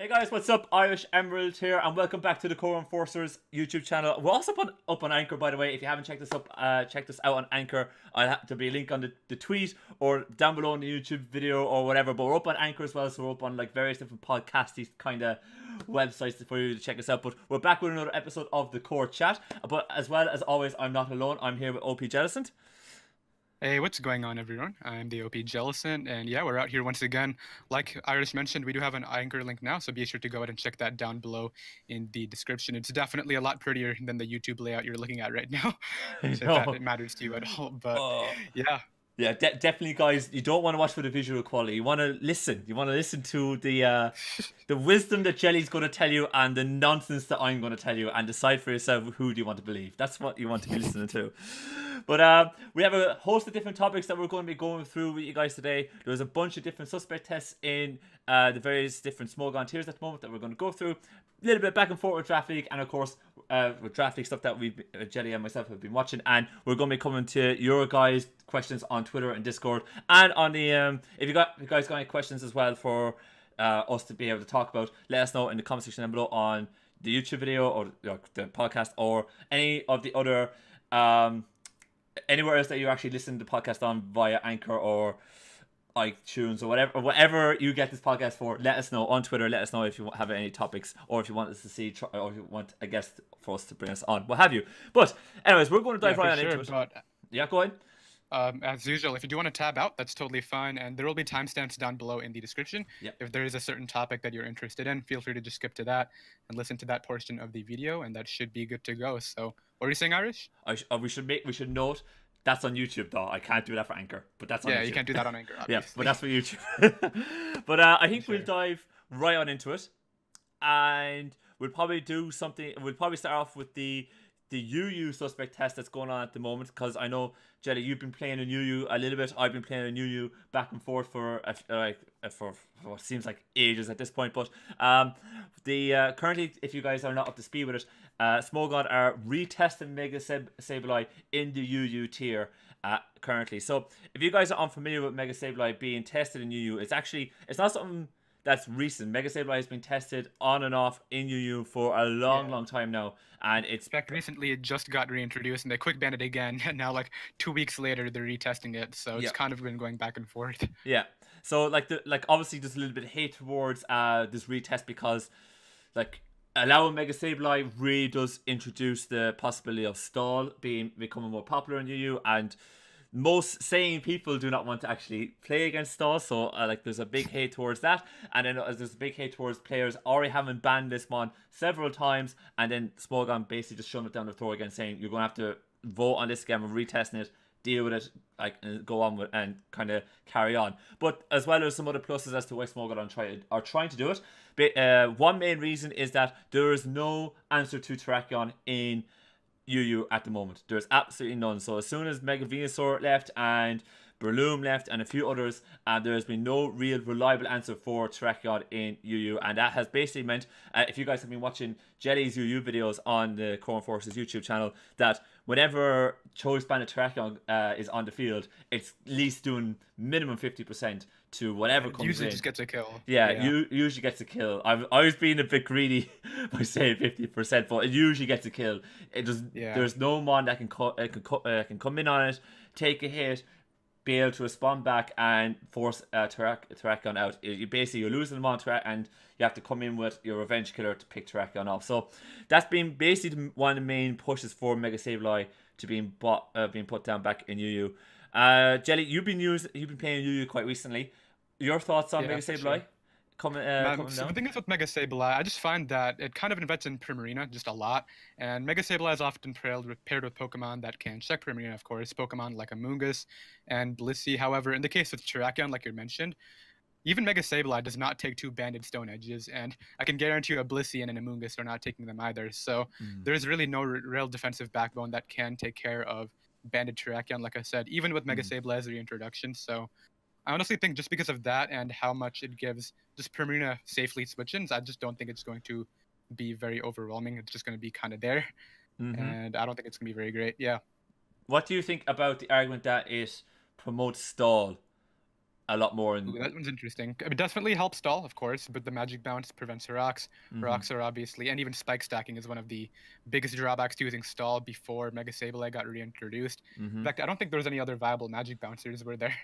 Hey guys, what's up? IrishEmerald here, and welcome back to the Core Enforcers YouTube channel. We're also up on Anchor, by the way. If you haven't checked us check us out on Anchor. There'll be a link on the tweet or down below in the YouTube video or whatever. But we're up on Anchor as well, so we're up on like various different podcasty kind of websites for you to check us out. But we're back with another episode of the Core Chat. But as well as always, I'm not alone. I'm here with OPJellicent. Hey, what's going on, everyone? I'm the OPJellicent, and yeah, we're out here once again. Like Irish mentioned, we do have an Anchor link now, so be sure to go ahead and check that down below in the description. It's definitely a lot prettier than the YouTube layout you're looking at right now, so if that matters to you at all. But yeah. Yeah, definitely, guys. You don't want to watch for the visual quality. You want to listen. You want to listen to the wisdom that Jelly's going to tell you and the nonsense that I'm going to tell you, and decide for yourself who do you want to believe. That's what you want to be listening to. But we have a host of different topics that we're going to be going through with you guys today. There's a bunch of different suspect tests in the various different Smogon tiers at the moment that we're going to go through. A little bit back and forth with Draft League, and of course with Draft League stuff that Jelly and myself have been watching, and we're going to be coming to your guys' questions on Twitter and Discord, and on the if you guys got any questions as well for us to be able to talk about, let us know in the comment section down below on the YouTube video or the podcast or any of the other anywhere else that you actually listen to the podcast on via Anchor or iTunes or whatever you get this podcast for. Let us know on Twitter. Let us know if you have any topics or if you want us to see or if you want a guest for us to bring us on, what have you. But anyways, we're going to dive right on into it. But, yeah, go ahead. As usual, if you do want to tab out, that's totally fine, and there will be timestamps down below in the description. Yep. If there is a certain topic that you're interested in, feel free to just skip to that and listen to that portion of the video, and that should be good to go. So, what are you saying, Irish? We should note that's on YouTube though. I can't do that for Anchor, but that's on YouTube. You can't do that on Anchor, obviously. Yeah, but that's for YouTube. But I think we'll dive right on into it, and we'll probably do something. We'll probably start off with the UU suspect test that's going on at the moment, because I know, Jelly, you've been playing in UU a little bit. I've been playing in UU back and forth for what seems like ages at this point. But currently, if you guys are not up to speed with it, Smogon are retesting Mega Sableye in the UU tier currently. So if you guys are unfamiliar with Mega Sableye being tested in UU, it's not something that's recent. Mega Sableye has been tested on and off in UU for a long time now, and it's in fact recently it just got reintroduced and they quick banned it again, and now like 2 weeks later they're retesting it, so it's kind of been going back and forth. Yeah, so like obviously there's a little bit of hate towards this retest, because like allowing Mega Sableye really does introduce the possibility of stall becoming more popular in UU, and most sane people do not want to actually play against stall, so there's a big hate towards that, and then there's a big hate towards players already having banned this mon several times, and then Smogon basically just shoving it down the throat again, saying you're going to have to vote on this again, we're retesting it, deal with it, and go on with and kind of carry on. But as well, there's some other pluses as to why Smogon are trying to do it. But one main reason is that there is no answer to Terrakion in UU at the moment. There's absolutely none. So as soon as Mega Venusaur left and Breloom left and a few others, there has been no real reliable answer for Terrakion in UU, and that has basically meant, if you guys have been watching Jelly's UU videos on the Core Forces YouTube channel, that whenever Choice Banded Terrakion is on the field, it's at least doing minimum 50% to whatever comes usually in. Just gets a kill. You usually gets a kill. I've always been a bit greedy by saying 50%, but it usually gets a kill. It does. There's no mon that can come in on it, take a hit, be able to respond back and force Terrakion out. You're losing them on and you have to come in with your revenge killer to pick Terrakion off. So that's been basically one of the main pushes for Mega Sableye to being put down back in UU. Jelly, you've been playing UU quite recently. Your thoughts on Mega Sableye? So the thing is with Mega Sableye, I just find that it kind of invites in Primarina just a lot, and Mega Sableye is often paired with Pokemon that can check Primarina, of course, Pokemon like Amoonguss and Blissey. However, in the case of Terrakion, like you mentioned, even Mega Sableye does not take 2 banded Stone Edges, and I can guarantee you a Blissey and an Amoonguss are not taking them either, so there's really no real defensive backbone that can take care of banded Terrakion, like I said, even with Mega Sableye's reintroduction. So I honestly think just because of that and how much it gives just Primarina safely switch-ins, I just don't think it's going to be very overwhelming. It's just going to be kind of there, and I don't think it's going to be very great. Yeah. What do you think about the argument that it promotes stall a lot more. Ooh, that one's interesting. It definitely helps stall, of course, but the magic bounce prevents rocks. Rocks are obviously, and even spike stacking is one of the biggest drawbacks to using stall before Mega Sableye got reintroduced. In fact, I don't think there was any other viable magic bouncers were there.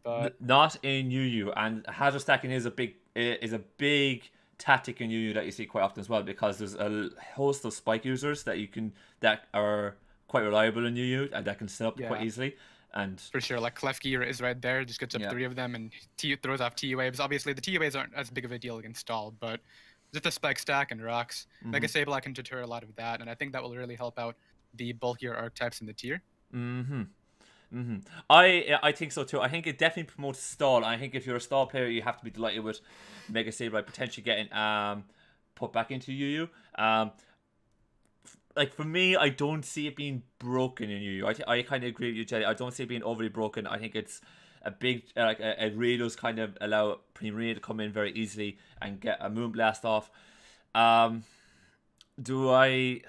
But not in UU, and hazard stacking is a big tactic in UU that you see quite often as well, because there's a host of spike users that are quite reliable in UU and that can set up quite easily. And for sure, like Klefki is right there, just gets up 3 of them and throws off TU waves. Obviously, the TU waves aren't as big of a deal against stall, but just a spike stack and rocks. Mega Sableye can deter a lot of that, and I think that will really help out the bulkier archetypes in the tier. I think so too. I think it definitely promotes stall. I think if you're a stall player, you have to be delighted with Mega Sableye potentially getting put back into UU. Like for me, I don't see it being broken in UU. I kind of agree with you, Jelly. I don't see it being overly broken. I think it's a big it really does kind of allow Primarina to come in very easily and get a Moonblast off. Do I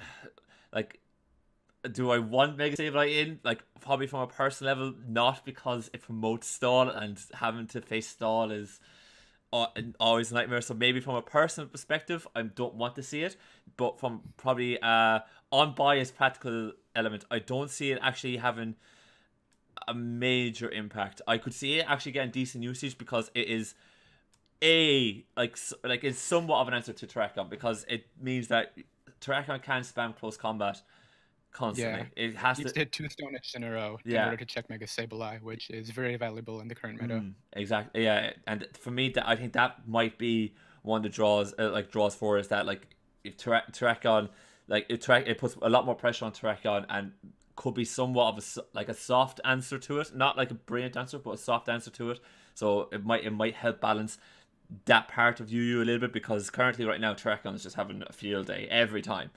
want Mega Sableye in? Like, probably from a personal level, not, because it promotes stall, and having to face stall is always a nightmare. So maybe from a personal perspective, I don't want to see it. But from probably unbiased practical element, I don't see it actually having a major impact. I could see it actually getting decent usage, because it is it's somewhat of an answer to Terrakion, because it means that Terrakion can spam close combat constantly. It has to hit 2 Stone Edge in a row in order to check Mega Sableye, which is very valuable in the current meta. Exactly. Yeah, and for me, I think that might be one of the draws for is that, like, if Terrakion, like, it puts a lot more pressure on Terrakion, and could be somewhat of a soft answer to it, not like a brilliant answer, but a soft answer to it. So it might help balance that part of UU a little bit, because currently right now Terrakion is just having a field day every time.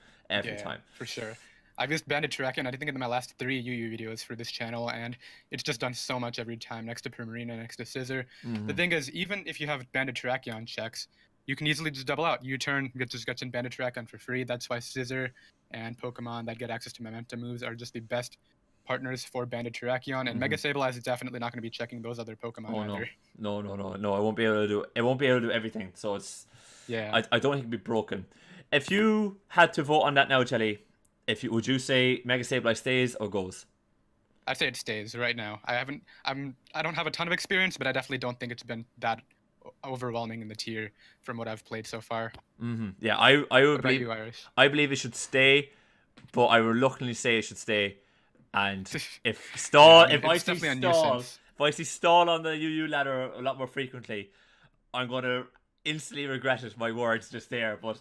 For sure. I've used Banded Terrakion, I think, in my last 3 UU videos for this channel, and it's just done so much every time, next to Primarina, next to Scissor. The thing is, even if you have Banded Terrakion checks, you can easily just double out. U-turn just gets in Banded Terrakion for free. That's why Scissor and Pokemon that get access to Momentum moves are just the best partners for Banded Terrakion, and Mega Sableye is definitely not going to be checking those other Pokemon either. No. I won't be able to do. It won't be able to do everything. So it's I don't think it'd be broken. If you had to vote on that now, Jelly, would you say Mega Sableye stays or goes? I'd say it stays right now. I don't have a ton of experience, but I definitely don't think it's been that overwhelming in the tier from what I've played so far. Yeah, I would believe. You, Irish? I believe it should stay, but I reluctantly say it should stay. And if stall, if I see stall on the UU ladder a lot more frequently, I'm gonna instantly regret it. My words just there, but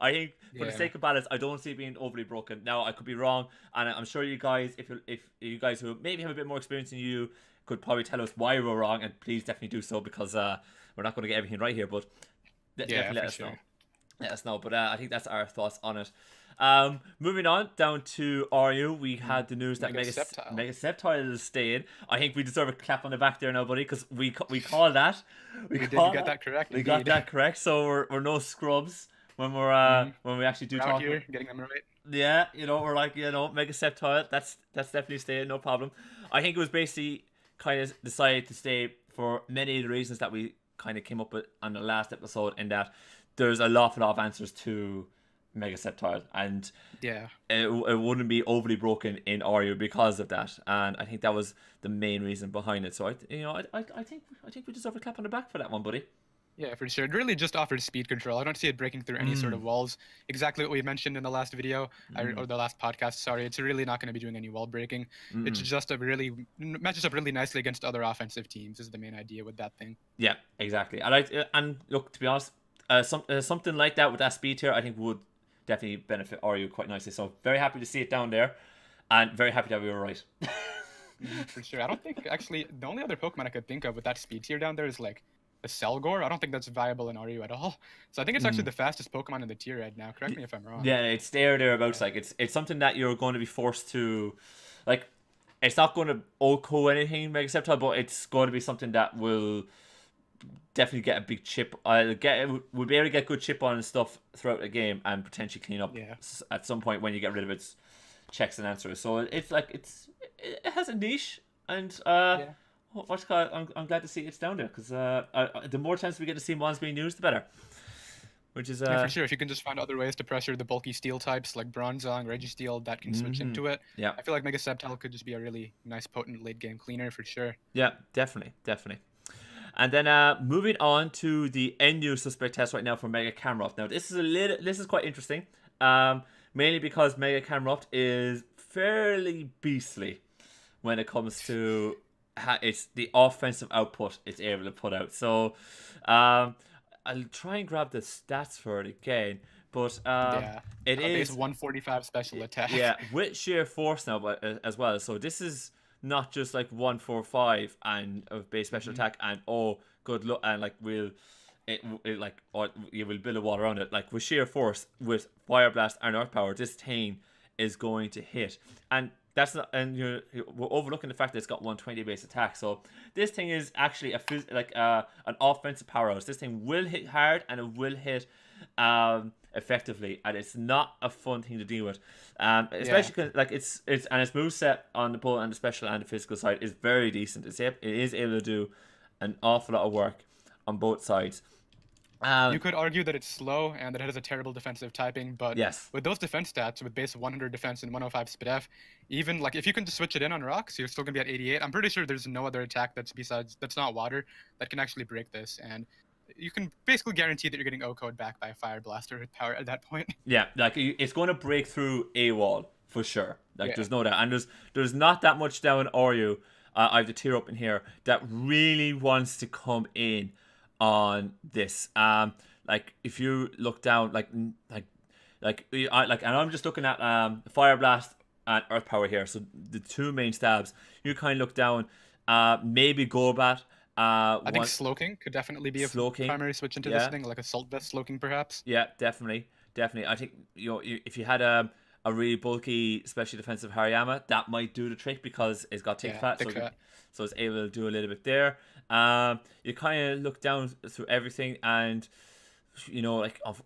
I think for the sake of balance, I don't see it being overly broken. Now, I could be wrong, and I'm sure you guys, if you guys who maybe have a bit more experience than you, could probably tell us why we're wrong, and please definitely do so, because we're not going to get everything right here, but definitely let us know. Let us know. But I think that's our thoughts on it. Moving on down to RU, we had the news that Mega Sceptile is staying. I think we deserve a clap on the back there now, buddy, because we call that. We got that correct. We got that correct. So we're no scrubs when when we actually do talk here, getting them right. Yeah, we're like, Mega Sceptile. That's definitely staying, no problem. I think it was basically kind of decided to stay for many of the reasons that we kind of came up with on the last episode, in that there's a lot of answers to Mega Sceptile, and it wouldn't be overly broken in RU because of that, and I think that was the main reason behind it. So I think we deserve a clap on the back for that one, buddy. Yeah, for sure. It really just offers speed control. I don't see it breaking through any sort of walls. Exactly what we mentioned in the last video, or the last podcast. Sorry, it's really not going to be doing any wall breaking. It's just matches up really nicely against other offensive teams. Is the main idea with that thing. Yeah, exactly. And look, to be honest, something like that with that speed tier, I think would definitely benefit RU quite nicely. So very happy to see it down there, and very happy that we were right. For sure. I don't think, actually, the only other Pokemon I could think of with that speed tier down there is like a Selgor. I don't think that's viable in RU at all. So I think it's actually the fastest Pokemon in the tier right now. Correct me if I'm wrong. Yeah, it's thereabouts. Like it's something that you're going to be forced to, like, it's not going to OHKO anything Mega Sceptile, but it's going to be something that will definitely get a big chip. We'll be able to get good chip on and stuff throughout the game, and potentially clean up at some point when you get rid of its checks and answers. So it's like it has a niche, and What's called? I'm glad to see it's down there because the more chance we get to see Mons being used, the better. Which is Yeah, for sure. If you can just find other ways to pressure the bulky steel types like Bronzong, Registeel that can switch into it, yeah, I feel like Mega Sceptile could just be a really nice, potent late game cleaner for sure. yeah, definitely. And then moving on to the NU suspect test right now for Mega Camerupt. Now this is quite interesting. Mainly because Mega Camerupt is fairly beastly when it comes to it's the offensive output it's able to put out. So I'll try and grab the stats for it again, but it is base 145 special attack. Yeah, with sheer force now, but as well. So this is not just like 145 and of base special attack and good luck and like you will build a wall around it. Like with sheer force, with Fire Blast and Earth Power, this thing is going to hit. And that's not, and we're overlooking the fact that it's got 120 base attack. So this thing is actually an offensive powerhouse. This thing will hit hard and it will hit effectively, and it's not a fun thing to deal with. Especially because like its moveset on the pull and the special and the physical side is very decent. It is able to do an awful lot of work on both sides. You could argue that it's slow and that it has a terrible defensive typing, but yes, with those defense stats, with base of 100 defense and 105 SPDF, even like if you can just switch it in on rocks, you're still gonna be at 88. I'm pretty sure there's no other attack that's not water that can actually break this, and you can basically guarantee that you're getting O-code back by a Fire Blaster with power at that point. Yeah, like it's going to break through a wall for sure. Like there's no doubt, and there's not that much down Oreo. I have the tier up in here that really wants to come in on this. Like if you look down, and I'm just looking at Fire Blast and Earth Power here. So the two main stabs. You kind of look down. Maybe Golbat. I think Slowking could definitely be a primary switch into this thing, like Assault Vest Slowking perhaps. Yeah, definitely. I think if you had a really bulky special defensive Hariyama, that might do the trick because it's got thick fat, so it's able to do a little bit there. You kind of look down through everything, and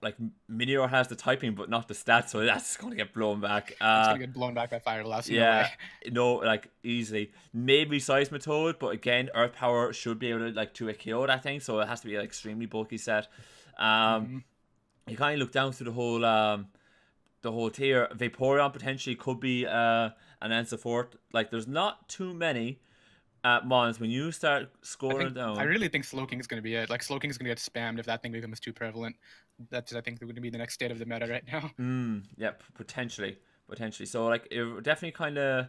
like Meteor has the typing but not the stats, so that's going to get blown back. It's going to get blown back by Fire Blast. Easily. Maybe Seismitoad, but again, Earth Power should be able to to a KO that thing, so it has to be an extremely bulky set. You kind of look down through the whole tier. Vaporeon potentially could be an answer for it. Like there's not too many Mons, when you start scoring down. I really think Slowking is going to be it. Like Slowking is going to get spammed if that thing becomes too prevalent. That's I think going to be the next state of the meta right now. Yeah, potentially. So like it definitely kind of.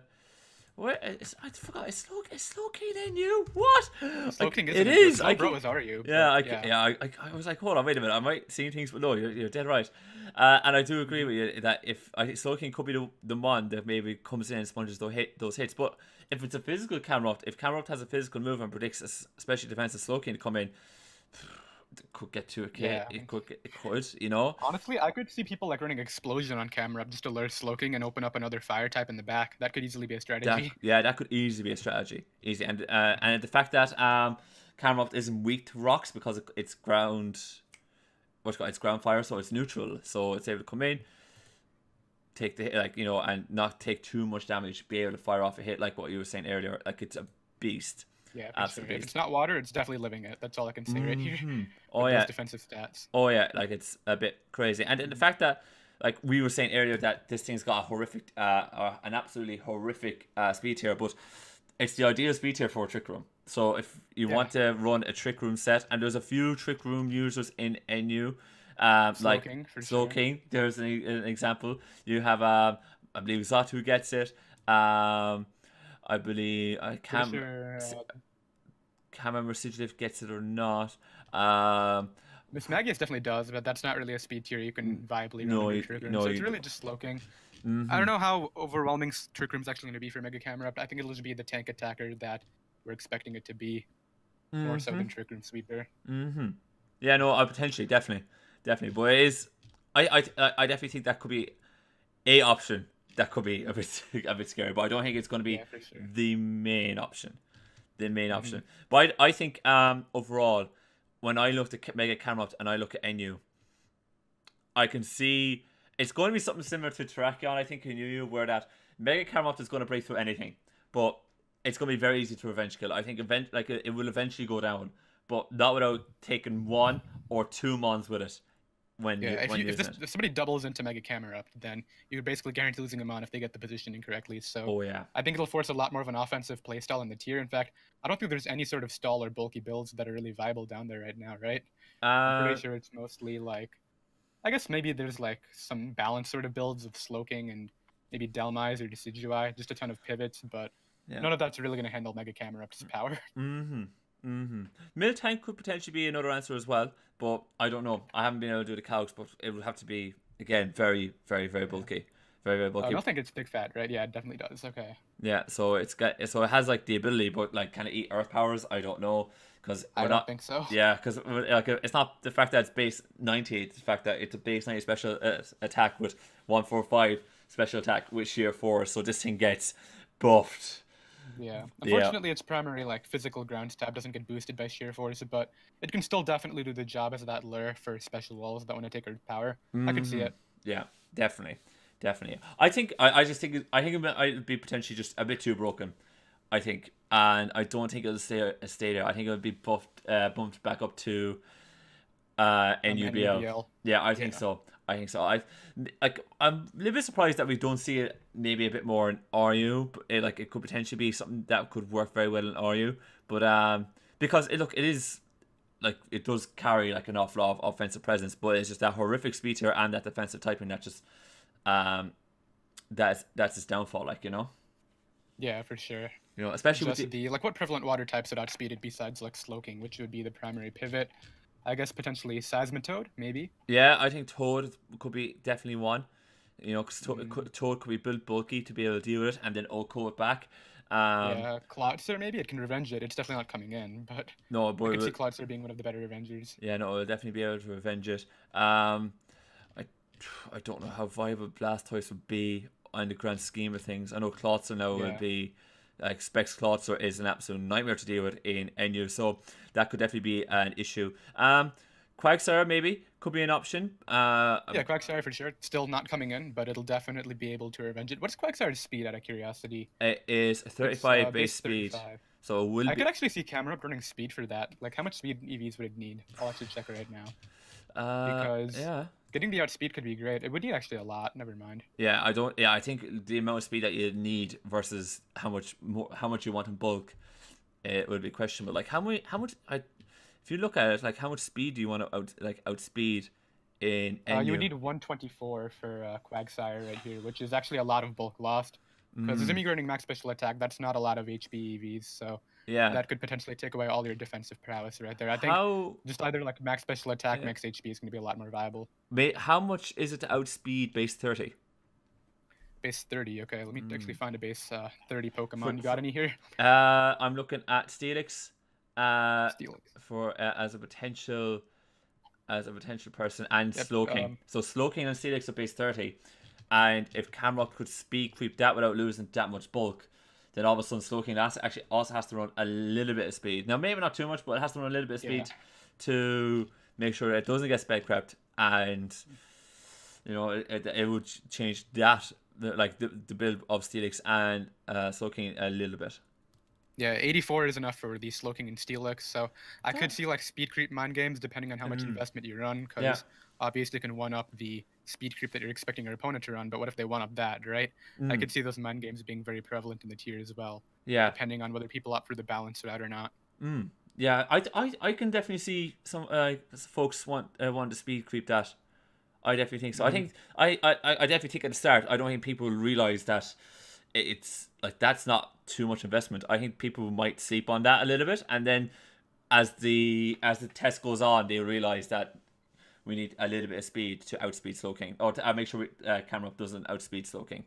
I forgot. Is Slowking then you? What? Slowking it is. Are you? Yeah, I was like, hold on, wait a minute. I might see things, but no, you're dead right. And I do agree with you that if Slowking could be the one that maybe comes in and sponges those hits, but if it's a physical Camerupt, if Camerupt has a physical move and predicts especially defensive Slowking to come in, it could get to a K. Yeah. It could, Honestly, I could see people like running Explosion on Camerupt just to lure Slowking and open up another fire type in the back. That could easily be a strategy. That could easily be a strategy. Easy. And the fact that Camerupt isn't weak to rocks because it's ground. It's ground fire, so it's neutral, so it's able to come in, take the hit, and not take too much damage, be able to fire off a hit like what you were saying earlier. Like it's a beast. Yeah, absolutely. Sure. If it's not water, it's definitely living it. That's all I can say right here. Those defensive stats. Oh yeah, like it's a bit crazy. And the fact that, like we were saying earlier, that this thing's got a horrific, an absolutely horrific speed tier, but it's the ideal speed tier for a Trick Room. So if you want to run a Trick Room set, and there's a few Trick Room users in NU, Slowking, Slowking. There's an example. You have I believe Zatu gets it. I believe I can't remember Sigilif gets it or not. Miss Magius definitely does, but that's not really a speed tier you can viably run Trick Room. So it's really just Slowking. I don't know how overwhelming Trick Room's actually going to be for Mega Camerupt. I think it'll just be the tank attacker that we're expecting it to be, more so than Trick Room Sweeper. Yeah, no, potentially, definitely. But it is, I definitely think that could be a option. That could be a bit scary, but I don't think it's going to be the main option. But I think overall, when I looked at Mega Camerupt and I look at NU, I can see it's going to be something similar to Terrakion, I think, in UU, where that Mega Camerupt is going to break through anything. But it's going to be very easy to revenge kill. I think it will eventually go down, but not without taking 1 or 2 mons with it. If somebody doubles into Mega Camerupt, then you're basically guaranteed losing them on if they get the positioning correctly. So oh yeah, I think it'll force a lot more of an offensive playstyle in the tier. In fact, I don't think there's any sort of stall or bulky builds that are really viable down there right now, right? I'm pretty sure it's mostly like, I guess maybe there's like some balanced sort of builds of Slowking and maybe Delmise or Decidueye, just a ton of pivots, but none of that's really going to handle Mega Camerupt's power. Miltank could potentially be another answer as well, but I don't know. I haven't been able to do the calcs, but it would have to be, again, very, very, very bulky. Very, very bulky. I don't think it's big fat, right? Yeah, it definitely does. Okay. Yeah, so it has like the ability, but like kind of eat earth powers. I don't know, because I don't think so. Yeah, because like it's not the fact that it's base 90, it's the fact that it's a base 90 special attack with 145 special attack with sheer force. So this thing gets buffed. Yeah, unfortunately, its primary like physical ground stab doesn't get boosted by sheer force, but it can still definitely do the job as that lure for special walls that want to take Earth power. I can see it. Yeah, definitely. I think it might be potentially just a bit too broken. I think, and I don't think it'll stay there. I think it'll be bumped back up to NUBL. Yeah, I think so. I'm a little bit surprised that we don't see it maybe a bit more in RU. But it could potentially be something that could work very well in RU. But because it is like it does carry like an awful lot of offensive presence, but it's just that horrific speed here and that defensive typing that just that's its downfall. Like, you know. Yeah, for sure. You know, especially just with like what prevalent water types would outspeed it besides like Slowking, which would be the primary pivot. I guess potentially Seismitoad, maybe. Yeah, I think Toad could be definitely one. You know, because Toad could be built bulky to be able to deal with it, and then Oko it back. Yeah, Cloudster, maybe it can revenge it. It's definitely not coming in, but I can see Cloudster being one of the better Revengers. Yeah, no, it'll definitely be able to revenge it. I don't know how viable Blastoise would be on the grand scheme of things. I know Cloudster now would be. Like Specs Cloudster is an absolute nightmare to deal with in NU, so that could definitely be an issue. Quagsire maybe could be an option. Yeah, Quagsire for sure. Still not coming in, but it'll definitely be able to revenge it. What's Quagsire's speed, out of curiosity? It is 35 base speed. 35. So it will I could actually see Camerupt running speed for that. Like, how much speed EVs would it need? I'll actually check right now. Because getting the outspeed could be great. It would need actually a lot. Never mind. Yeah, I think the amount of speed that you need versus how much you want in bulk, it would be questionable. Like if you look at it, like how much speed do you want to outspeed in NU? You would need 124 for Quagsire right here, which is actually a lot of bulk lost. Because as immigrating max special attack, that's not a lot of HP EVs, so that could potentially take away all your defensive prowess right there. I think just either like max special attack, max HP is going to be a lot more viable. How much is it to outspeed base 30? Base 30, okay. Let me actually find a base 30 Pokemon. You got any here? I'm looking at Steelix. For as a potential person, and Slowking. So Slowking and Steelix are base 30. And if Camerupt could speed creep that without losing that much bulk, then all of a sudden Slowking actually also has to run a little bit of speed. Now, maybe not too much, but it has to run a little bit of speed to make sure it doesn't get spec prepped. And, you know, it would change that, the build of Steelix and Slowking a little bit. Yeah, 84 is enough for the Slowking and Steelix, so I could see like speed creep mind games depending on how much investment you run, because obviously you can one-up the speed creep that you're expecting your opponent to run, but what if they one-up that, right? I could see those mind games being very prevalent in the tier as well. Yeah. Depending on whether people opt for the balance route or not. Yeah, I can definitely see some folks want to speed creep that. I definitely think so. I think I definitely think at the start, I don't think people realize that it's like that's not too much investment. I think people might sleep on that a little bit, and then as the test goes on, they realize that we need a little bit of speed to outspeed Slowking, or to make sure Camerupt doesn't outspeed Slowking.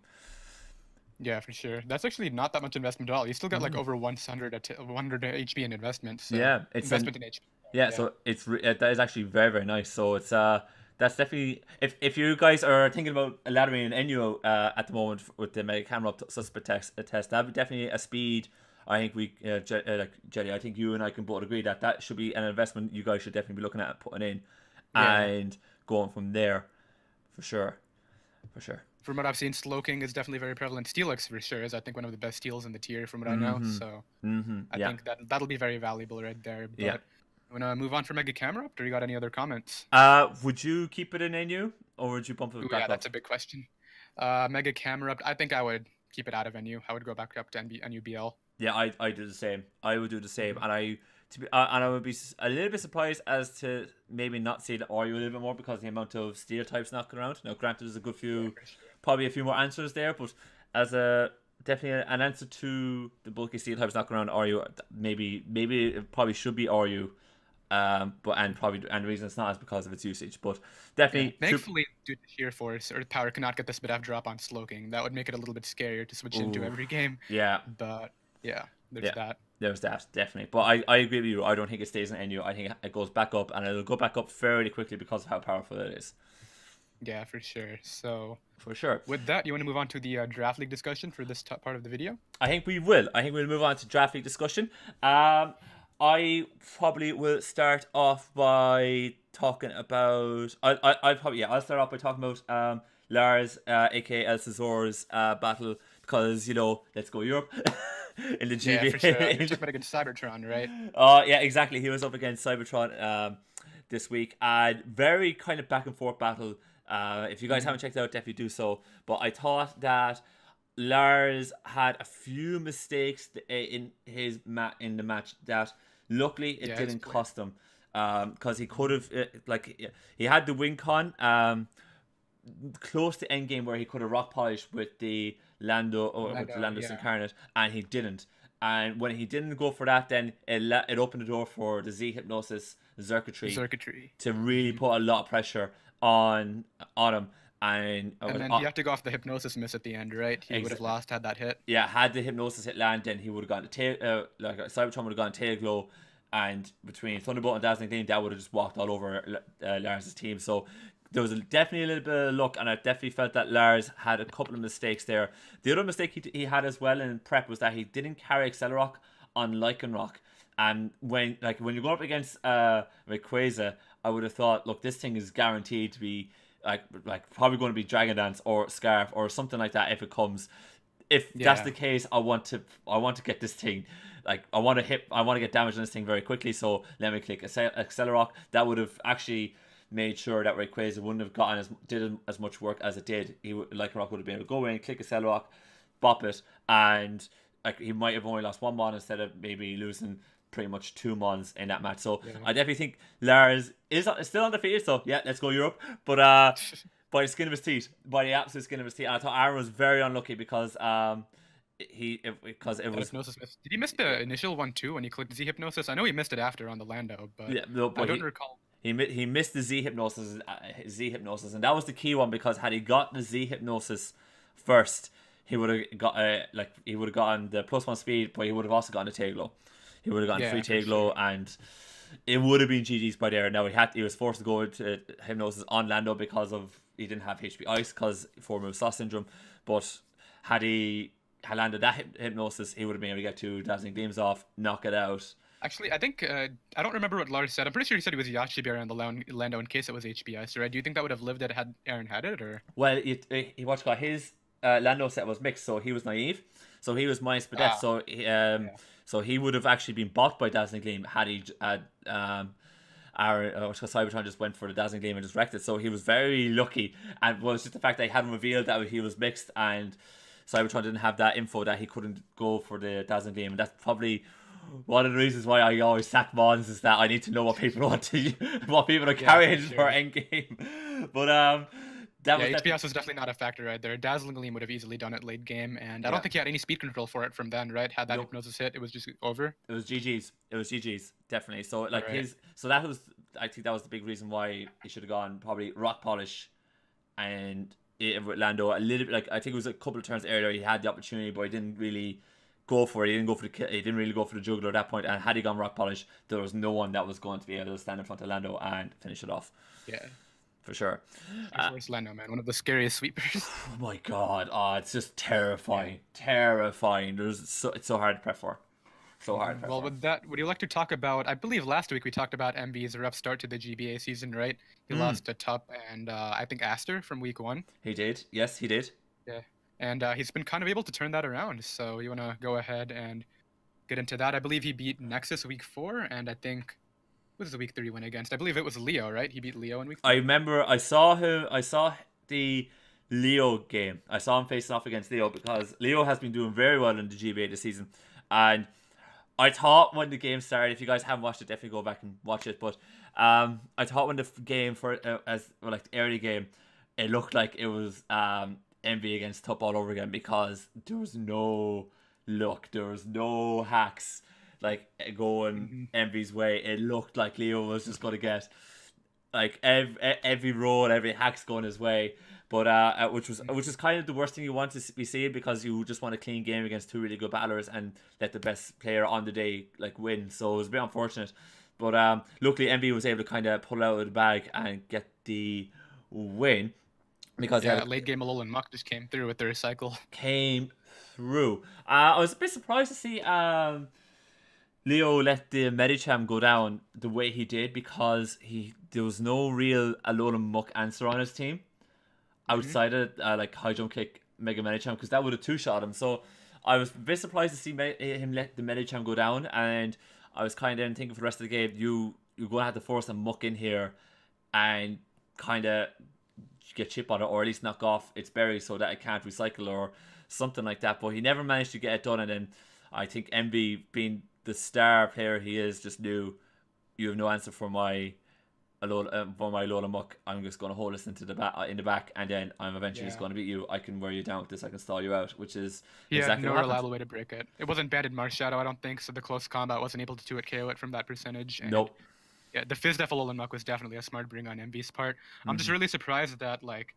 Yeah, for sure. That's actually not that much investment at all. You still got like over 100 HP in investment. So yeah, it's investment in HP. Yeah, so that is actually very, very nice. So it's that's definitely, if you guys are thinking about laddering an NU at the moment with the Mega Camerupt suspect test, that would definitely a speed. I think we, Jelly, I think you and I can both agree that should be an investment you guys should definitely be looking at putting in, and going from there, for sure. From what I've seen, Slowking is definitely very prevalent. Steelix for sure is, I think, one of the best steals in the tier from what I know. So I think that'll be very valuable right there. But you want to move on for Mega Camerupt, or you got any other comments? Would you keep it in NU, or would you bump it back up? That's a big question. Mega Camerupt, I think I would keep it out of NU. I would go back up to NUBL. Yeah, I do the same. I would do the same, and I would be a little bit surprised as to maybe not see the Oreo a little bit more because of the amount of steel types knocking around. Now, granted, there's a good few, probably a few more answers there, but as a definitely an answer to the bulky steel types knocking around Oreo, maybe it probably should be Oreo. And the reason it's not is because of its usage, but definitely. Thankfully, due to sheer force, Earth Power cannot get this bit of drop on Slowking. That would make it a little bit scarier to switch into every game. Yeah. But there's that. There's that, definitely. But I agree with you. I don't think it stays in NU. I think it goes back up, and it'll go back up fairly quickly because of how powerful it is. Yeah, for sure. So for sure. With that, you want to move on to the draft league discussion for this part of the video? I think we will. I think we'll move on to draft league discussion. I probably will start off by talking about. I'll start off by talking about Lars, aka El Cesar's battle, because let's go Europe. In the GB. Yeah, for sure. You're talking about against Cybertron, right? Yeah, exactly. He was up against Cybertron this week. And very kind of back and forth battle. If you guys haven't checked it out, definitely do so. But I thought that Lars had a few mistakes in the match that luckily it didn't cost him. Because he could have, he had the win con close to endgame where he could have rock polished with the Landos Incarnate, and he didn't. And when he didn't go for that, then it opened the door for the Z Hypnosis circuitry to really put a lot of pressure on him. And then he had to go off the Hypnosis miss at the end, right? He would have lost had that hit. Yeah, had the Hypnosis hit land, then he would have gone to tail. Cybertron would have gone tail glow, and between Thunderbolt and Dazzling Gleam, that would have just walked all over Lars's team. So there was definitely a little bit of luck, and I definitely felt that Lars had a couple of mistakes there. The other mistake he had as well in prep was that he didn't carry Accelerock on Lycanroc. And when you're going up against Rayquaza, I would have thought, look, this thing is guaranteed to be like probably going to be Dragon Dance or Scarf or something like that if it comes. If that's the case, I want to get this thing. I want to get damage on this thing very quickly. So let me click Accelerock. That would have actually made sure that Rayquaza wouldn't have gotten as much work as it did. Lycanroc would have been able to go in, click Accelerock, bop it, and he might have only lost one mon instead of maybe losing pretty much 2 mons in that match. So I definitely think Lars is still undefeated. So yeah, let's go Europe. But by the skin of his teeth, by the absolute skin of his teeth. And I thought Aaron was very unlucky because it was Hypnosis miss. Did he miss the initial one too when he clicked Z Hypnosis? I know he missed it after on the Lando, but I don't recall. He missed the Z Hypnosis, and that was the key one because had he got the Z Hypnosis first, he would have got gotten the +1 speed, but he would have also gotten the tail glow. He would have gotten free tail glow, and it would have been GG's by there. Now he was forced to go into Hypnosis on Lando because he didn't have HP Ice because 4-move Sloth Syndrome. But had landed that Hypnosis, he would have been able to get 2 Dazzling Gleams off, knock it out. Actually, I think I don't remember what Lars said. I'm pretty sure he said he was Yachi Bear on the Lando in case it was HP Ice, right? Do you think that would have lived it had Aaron had it, or? Well, his Lando set was mixed, so he was naive, so he was minus Spadette, so he would have actually been bought by Dazzling Gleam had he Cybertron just went for the Dazzling Gleam and just wrecked it. So he was very lucky, and was just the fact that he hadn't revealed that he was mixed, and Cybertron didn't have that info that he couldn't go for the Dazzling Gleam, and that's probably one of the reasons why I always sack mons is that I need to know what people are carrying for endgame. But HPS was definitely not a factor right there. Dazzling Gleam would have easily done it late game, and I don't think he had any speed control for it from then, right? Had that Hypnosis hit, it was just over. It was GG's, definitely. So I think that was the big reason why he should have gone probably Rock Polish, and with Lando a little bit. I think it was a couple of turns earlier he had the opportunity, but he didn't really go for it. He didn't really go for the juggler at that point. And had he gone Rock Polish, there was no one that was going to be able to stand in front of Lando and finish it off. Yeah. For sure. First Lando, man, one of the scariest sweepers. Oh my god! It's just terrifying. Terrifying. It's so hard to prep for. So hard to prep for. With that, would you like to talk about? I believe last week we talked about MV's rough start to the GBA season, right? He lost to Tup and I think Aster from week 1. He did. Yes, he did. Yeah, and he's been kind of able to turn that around. So you want to go ahead and get into that? I believe he beat Nexus week 4, and I think what was the week 3 win against? I believe it was Leo, right? He beat Leo in week 3. I remember I saw him. I saw the Leo game. I saw him facing off against Leo because Leo has been doing very well in the GBA this season, and I thought when the game started, if you guys haven't watched it, definitely go back and watch it. But I thought when the game like the early game, it looked like it was Envy against Tup all over again because there was no luck, there was no hacks like going Envy's way. It looked like Leo was just gonna get like every roll, every hack's going his way. But which is kind of the worst thing you want to be seeing because you just want a clean game against two really good battlers and let the best player on the day like win. So it was a bit unfortunate, but luckily Envy was able to kind of pull it out of the bag and get the win because late game Alolan Muck just came through with the recycle. Came through. I was a bit surprised to see Leo let the Medicham go down the way he did because there was no real Alolan Muck answer on his team outside of like high jump kick Mega Medicham because that would have two-shot him. So I was a bit surprised to see him let the Medicham go down, and I was kind of thinking for the rest of the game you're going to have to force a Muck in here and kind of get chip on it or at least knock off its berry so that it can't recycle or something like that. But he never managed to get it done, and then I think Envy, being the star player he is, just knew you have no answer for my Alola Muck. I'm just going to hold this in the back, and then I'm eventually just going to beat you. I can wear you down with this. I can stall you out, which is exactly no what reliable way to break it. It wasn't banded Marshadow, I don't think, so the close combat wasn't able to 2-hit KO it from that percentage. And nope. Yeah, the Fizz-Def Alolan Muck was definitely a smart bring on Envy's part. I'm just really surprised that, like,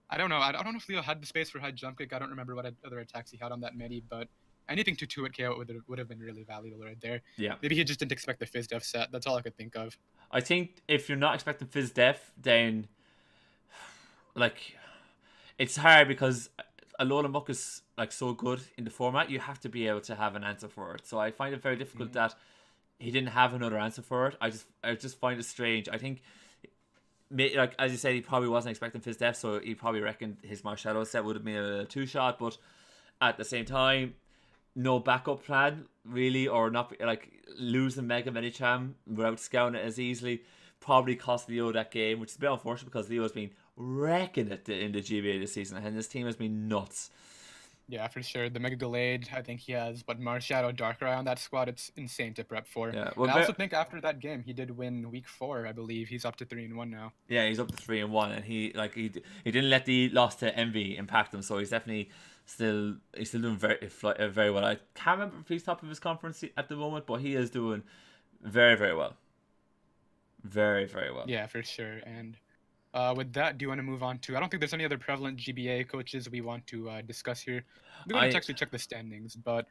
I don't know if Leo had the space for high jump kick. I don't remember what other attacks he had on that midi, but anything to 2-hit KO would have been really valuable right there. Yeah. Maybe he just didn't expect the Fizz-Def set. That's all I could think of. I think if you're not expecting Fizz-Def, then like it's hard because Alolan Muck is like so good in the format. You have to be able to have an answer for it. So I find it very difficult that he didn't have another answer for it. I just find it strange. I think, like as you said, he probably wasn't expecting Fizz-Def, so he probably reckoned his Marshadow set would have been a two-shot. But at the same time, no backup plan really, or not like losing Mega Medicham without scouting it as easily probably cost Leo that game, which is a bit unfortunate because Leo's been wrecking it in the GBA this season, and his team has been nuts. Yeah, for sure. The Mega Gallade, I think he has, but Marshadow, Darkrai on that squad, it's insane to prep for. Yeah, well, I also think after that game, he did win week 4, I believe. He's up to 3-1 now. Yeah, he's up to 3-1, and he didn't let the loss to Envy impact him, so he's definitely still doing very well. I can't remember if he's top of his conference at the moment, but he is doing very, very well. Very, very well. Yeah, for sure. And with that, do you want to move on to... I don't think there's any other prevalent GBA coaches we want to discuss here. I'm going to actually check the standings, but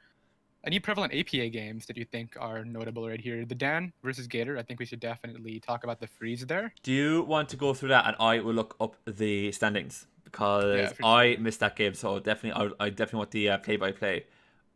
any prevalent APA games that you think are notable right here? The Dan versus Gator, I think we should definitely talk about the freeze there. Do you want to go through that, and I will look up the standings? Because I missed that game, so definitely, I definitely want the play-by-play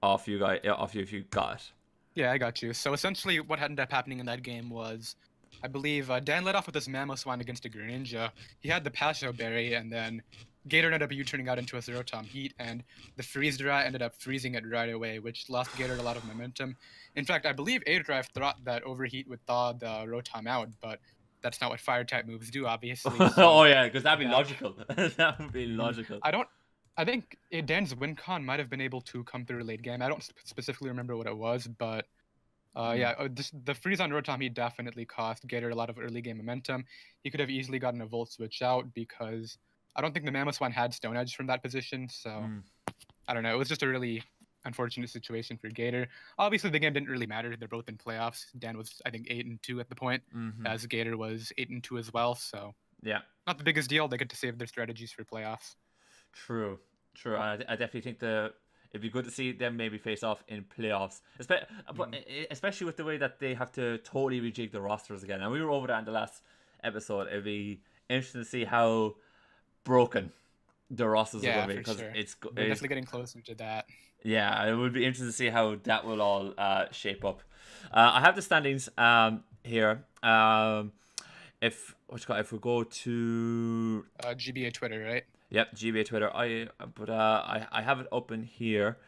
off you guys, off you if you got it. Yeah, I got you. So essentially, what ended up happening in that game was, I believe Dan led off with his Mamoswine against a Greninja. He had the Pasho Berry, and then Gator ended up U-turning out into a Zero-Tom Heat, and the Freeze Dry ended up freezing it right away, which lost Gator a lot of momentum. In fact, I believe A-Drive thought that Overheat would thaw the Rotom out, but that's not what Fire-type moves do, obviously. So, oh yeah, because that'd be logical. That would be logical. I think Dan's win con might have been able to come through late game. I don't specifically remember what it was, but the freeze on Rotom Heat definitely cost Gator a lot of early game momentum. He could have easily gotten a Volt Switch out because I don't think the Mamoswine had Stone Edge from that position, so I don't know. It was just a really unfortunate situation for Gator. Obviously, the game didn't really matter. They're both in playoffs. Dan was, I think, 8-2 at the point, as Gator was 8-2 as well. So yeah, not the biggest deal. They get to save their strategies for playoffs. True. I definitely think it'd be good to see them maybe face off in playoffs, especially with the way that they have to totally rejig the rosters again. And we were over that in the last episode. It'd be interesting to see how broken the rosters are going to be, because it's definitely getting closer to that. Yeah, it would be interesting to see how that will all shape up. I have the standings here. if we go to GBA Twitter, right? Yep, GBA Twitter. I have it open here.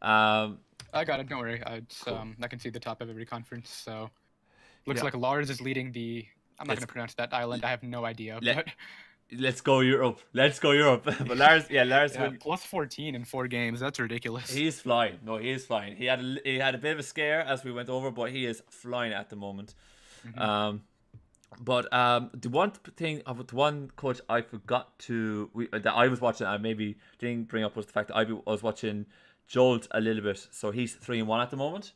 I got it. Don't worry. Cool. I can see the top of every conference. So looks Yeah. like Lars is leading the. I'm not going to pronounce that island. I have no idea. But let's go Europe. Let's go Europe. But Lars, Lars yeah, plus 14 in 4 games. That's ridiculous. He's flying. No, he is flying. He had a bit of a scare as we went over, but he is flying at the moment. Mm-hmm. But the one coach I forgot that I was watching, I maybe didn't bring up, was the fact that I was watching Jolt a little bit. So he's 3-1 at the moment.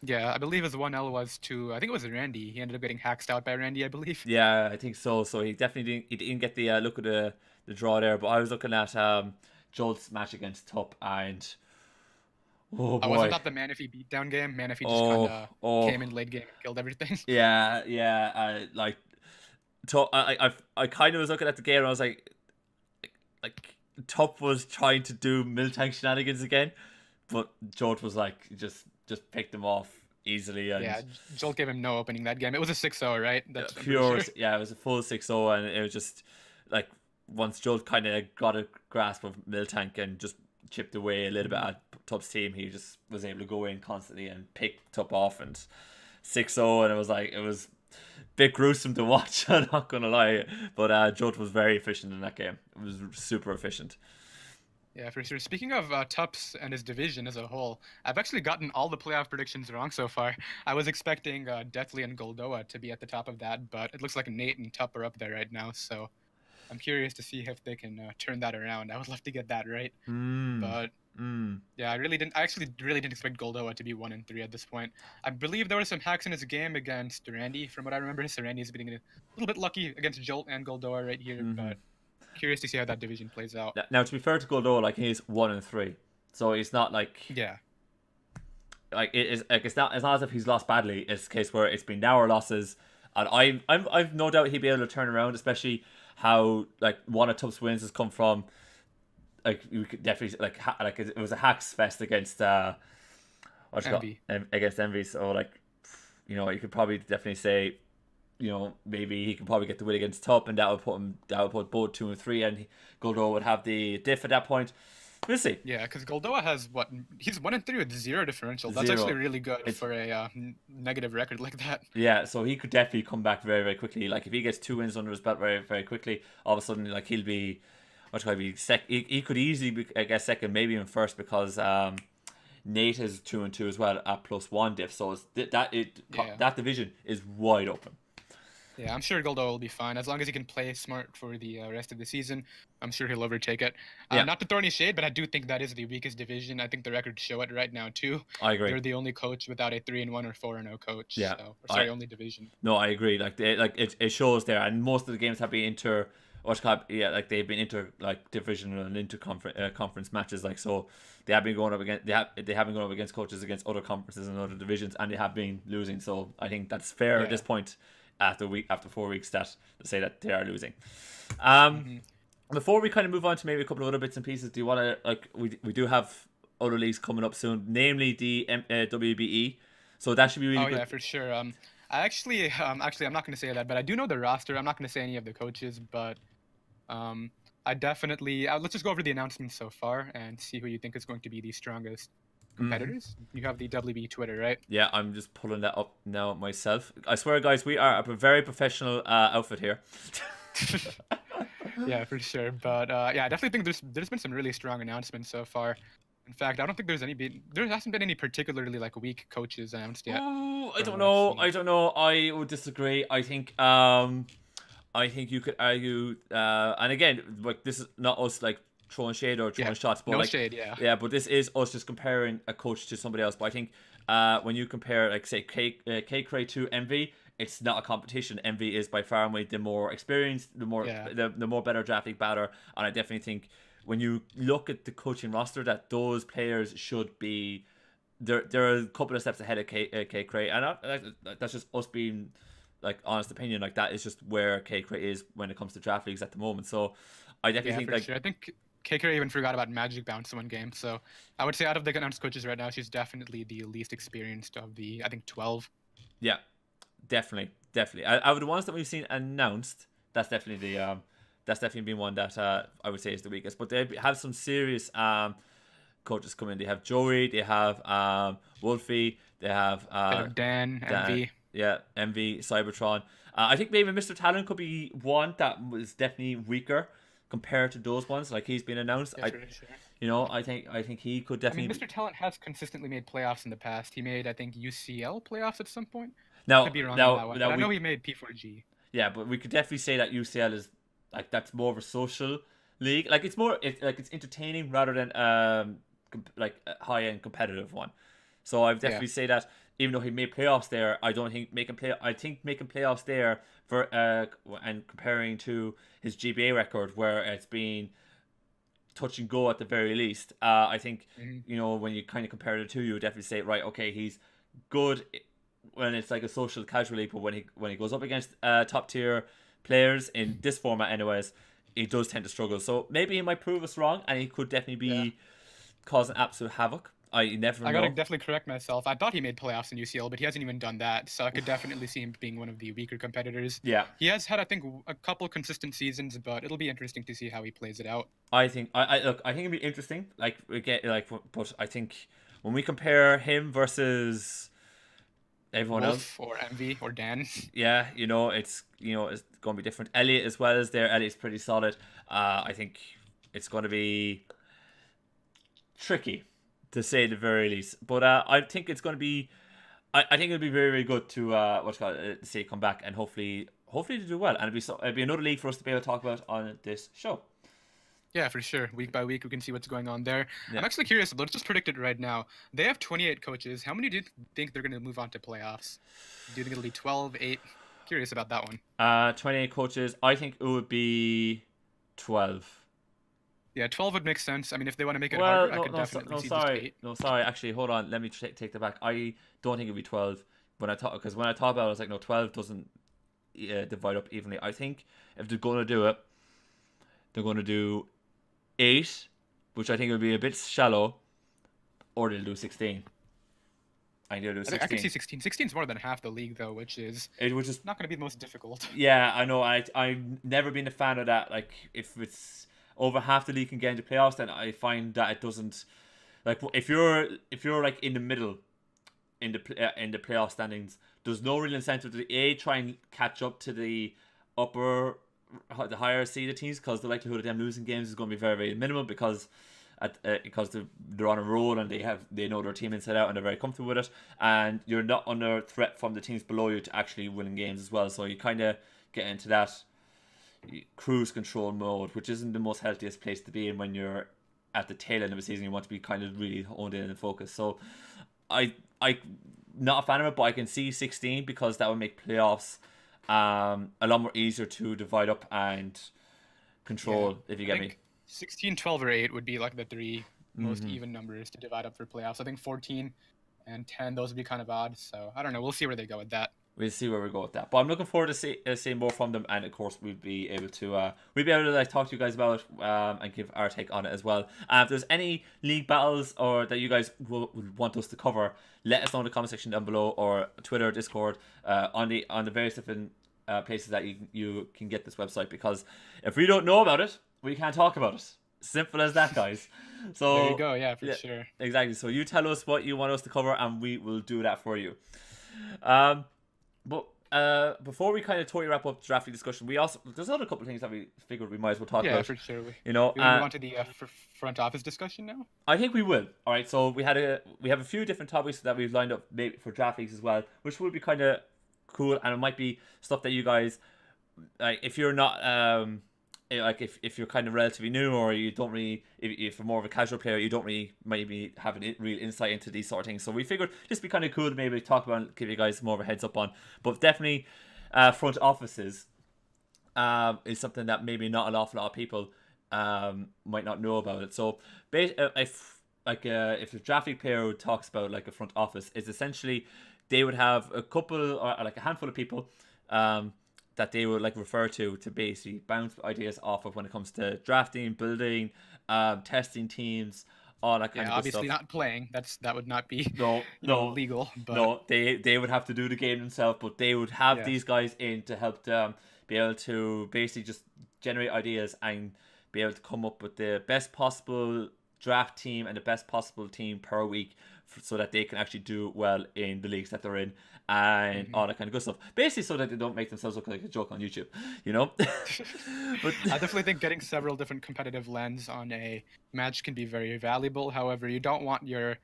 Yeah, I believe his 1L was to, I think it was Randy. He ended up getting hacked out by Randy, I believe. Yeah, I think so. So he definitely didn't get the look at the draw there. But I was looking at Jolt's match against Tup, and oh boy. Wasn't that the Manaphy beatdown game? Manaphy just kind of came in late game and killed everything. Yeah. Like, I kind of was looking at the game and I was like Tup was trying to do Miltank shenanigans again, but Jolt was like just picked him off easily. And yeah, Jolt gave him no opening that game. It was a 6-0, right? That's pure. Sure. Yeah, it was a full 6-0, and it was just like once Jolt kind of got a grasp of Miltank and just chipped away a little bit at Tup's team, he just was able to go in constantly and pick Tup off, and 6-0, and it was a bit gruesome to watch. I'm not gonna lie, but Jolt was very efficient in that game. It was super efficient. Yeah, for sure. Speaking of Tups and his division as a whole, I've actually gotten all the playoff predictions wrong so far. I was expecting Deathly and Goldoa to be at the top of that, but it looks like Nate and Tup are up there right now, so I'm curious to see if they can turn that around. I would love to get that right. But yeah, I actually really didn't expect Goldoa to be 1-3 at this point. I believe there were some hacks in his game against Randy, from what I remember. So Randy's getting a little bit lucky against Jolt and Goldoa right here, but curious to see how that division plays out. Now, to be fair to Goldoa, like, he's 1-3, so he's not like it's not as if he's lost badly. It's a case where it's been narrow losses, and I've no doubt he'd be able to turn around, especially how like one of Tup's wins has come from. Like, you could definitely like it was a hacks fest against against Envy. So like, you could probably definitely say, maybe he could probably get the win against Tup, and that would put both 2 and 3, and Goldoa would have the diff at that point. We'll see. Yeah, because Goldoa has he's 1-3 with 0 differential. That's actually really good for a negative record like that. Yeah, so he could definitely come back very, very quickly. Like, if he gets 2 wins under his belt very, very quickly, all of a sudden, like, he'll be he could easily be, I guess, second, maybe even first, because Nate is 2-2 as well at +1 diff. So that division is wide open. Yeah, I'm sure Goldoa will be fine as long as he can play smart for the rest of the season. I'm sure he'll overtake it. Not to throw any shade, but I do think that is the weakest division. I think the records show it right now too. I agree. They're the only coach without a 3-1 or 4-0 coach. Yeah. Only division. No, I agree. Like, it shows there, and most of the games have been they've been divisional and conference matches. Like, so they have been going up against they have been going up against coaches against other conferences and other divisions, and they have been losing. So I think that's fair at this point. After 4 weeks, to say that they are losing. Before we kind of move on to maybe a couple of other bits and pieces, do you want to we do have other leagues coming up soon, namely the WBE. So that should be really good. Yeah, for sure. I'm not going to say that, but I do know the roster. I'm not going to say any of the coaches, but I definitely let's just go over the announcements so far and see who you think is going to be the strongest competitors. You have the WB Twitter, right? Yeah, I'm just pulling that up now myself. I swear, guys, we are a very professional outfit here. Yeah, for sure. But I definitely think there's been some really strong announcements so far. In fact, I don't think there hasn't been any particularly weak coaches announced yet. Oh, I don't know. I would disagree. I think you could argue, and again, like, this is not us throwing shade or throwing shots, but shade, but this is us just comparing a coach to somebody else. But I think when you compare, say, K-Cray to MV, it's not a competition. MV is by far and away the more experienced, the more better draft league batter, and I definitely think when you look at the coaching roster, that those players should be they're a couple of steps ahead of K-Cray, and that's just us being honest opinion. That is just where K-Cray is when it comes to draft leagues at the moment. So I definitely think sure. I think K-Cray even forgot about Magic Bounce one game. So I would say out of the announced coaches right now, she's definitely the least experienced of the 12. Yeah. Definitely. Out of the ones that we've seen announced, that's definitely been one that I would say is the weakest. But they have some serious coaches coming in. They have Joey, they have Wolfie, they have Dan, MV. Yeah, MV, Cybertron. I think maybe Mr. Talon could be one that was definitely weaker compared to those ones. Like he's been announced. Yeah, sure. You know, I think he could definitely. I mean, Mr. Talent has consistently made playoffs in the past. He made, I think, UCL playoffs at some point. Now, could be wrong on that one. But I know he made P4G. Yeah, but we could definitely say that UCL is like that's more of a social league. Like it's entertaining rather than like a high end competitive one. So I would definitely say that even though he made playoffs there, I think making playoffs there for and comparing to his GBA record where it's been touch and go at the very least. I think you know when you kind of compare the two, you would definitely say right, okay, he's good when it's like a social casual league, but when he goes up against top tier players in this format, anyways, he does tend to struggle. So maybe he might prove us wrong, and he could definitely be causing absolute havoc. I gotta definitely correct myself. I thought he made playoffs in UCL, but he hasn't even done that. So I could definitely see him being one of the weaker competitors. Yeah, he has had, I think, a couple consistent seasons, but it'll be interesting to see how he plays it out. I think it'll be interesting. But I think when we compare him versus everyone else, or MV or Dan, it's going to be different. Elliot as well is there. Elliot's pretty solid. I think it's going to be tricky, to say the very least. But I think it's going to be. I think it'll be very, very good to see come back and hopefully to do well. And it'll be another league for us to be able to talk about on this show. Yeah, for sure. Week by week, we can see what's going on there. Yeah. I'm actually curious. Let's just predict it right now. They have 28 coaches. How many do you think they're going to move on to playoffs? Do you think it'll be 12, 8? Curious about that one. 28 coaches. I think it would be 12. Yeah, 12 would make sense. I mean, if they want to make it harder, I could definitely see just 8. No, sorry. Actually, hold on. Let me take that back. I don't think it'd be 12. When I thought about it, I was like, no, 12 doesn't divide up evenly. I think if they're going to do it, they're going to do 8, which I think would be a bit shallow, or they'll do 16. I think they'll do 16. I can see 16. 16 is more than half the league, though, which is not going to be the most difficult. Yeah, I know. I've never been a fan of that. Like, if it's over half the league can get into playoffs, then I find that it doesn't. Like, if you're like in the middle, in the playoff standings, there's no real incentive to try and catch up to the higher seeded teams, because the likelihood of them losing games is going to be very, very minimal because they're on a roll and they know their team inside out and they're very comfortable with it, and you're not under threat from the teams below you to actually winning games as well. So you kind of get into that cruise control mode, which isn't the most healthiest place to be in when you're at the tail end of a season. You want to be kind of really honed in and focused. So I not a fan of it, but I can see 16 because that would make playoffs a lot more easier to divide up and control, if you get me. 16, 12, or 8 would be like the 3 most even numbers to divide up for playoffs. I think 14 and 10, those would be kind of odd. So I don't know. We'll see where they go with that. We'll see where we go with that. But I'm looking forward to seeing more from them, and of course we'll be able to talk to you guys about it and give our take on it as well. If there's any league battles or that you guys would want us to cover, let us know in the comment section down below, or Twitter, Discord, on the various different places that you can get this website, because if we don't know about it, we can't talk about it. Simple as that, guys. So there you go. Yeah, for sure. Exactly. So you tell us what you want us to cover, and we will do that for you. But before we kind of totally wrap up the draft league discussion, there's another couple of things that we figured we might as well talk about. Yeah, for sure. We move on to the front office discussion now. I think we will. All right. So we have a few different topics that we've lined up maybe for draft leagues as well, which will be kind of cool, and it might be stuff that you guys, like, if you're not if you're kind of relatively new, or you don't really, if you're more of a casual player, you don't really maybe have a real insight into these sort of things. So we figured this would be kind of cool to maybe talk about and give you guys more of a heads up on. But definitely, front offices is something that maybe not an awful lot of people might not know about it. So if a draft league player talks about like a front office, it's essentially they would have a couple or like a handful of people that they would like refer to basically bounce ideas off of when it comes to drafting, building, testing teams, all that kind of good obviously stuff. not playing. That would not be No, legal. But no. They would have to do the game themselves, but they would have yes. these guys in to help them be able to basically just generate ideas and be able to come up with the best possible draft team and the best possible team per week, so that they can actually do well in the leagues that they're in and all that kind of good stuff. Basically, so that they don't make themselves look like a joke on YouTube, you know. But I definitely think getting several different competitive lens on a match can be very valuable. However, you don't want your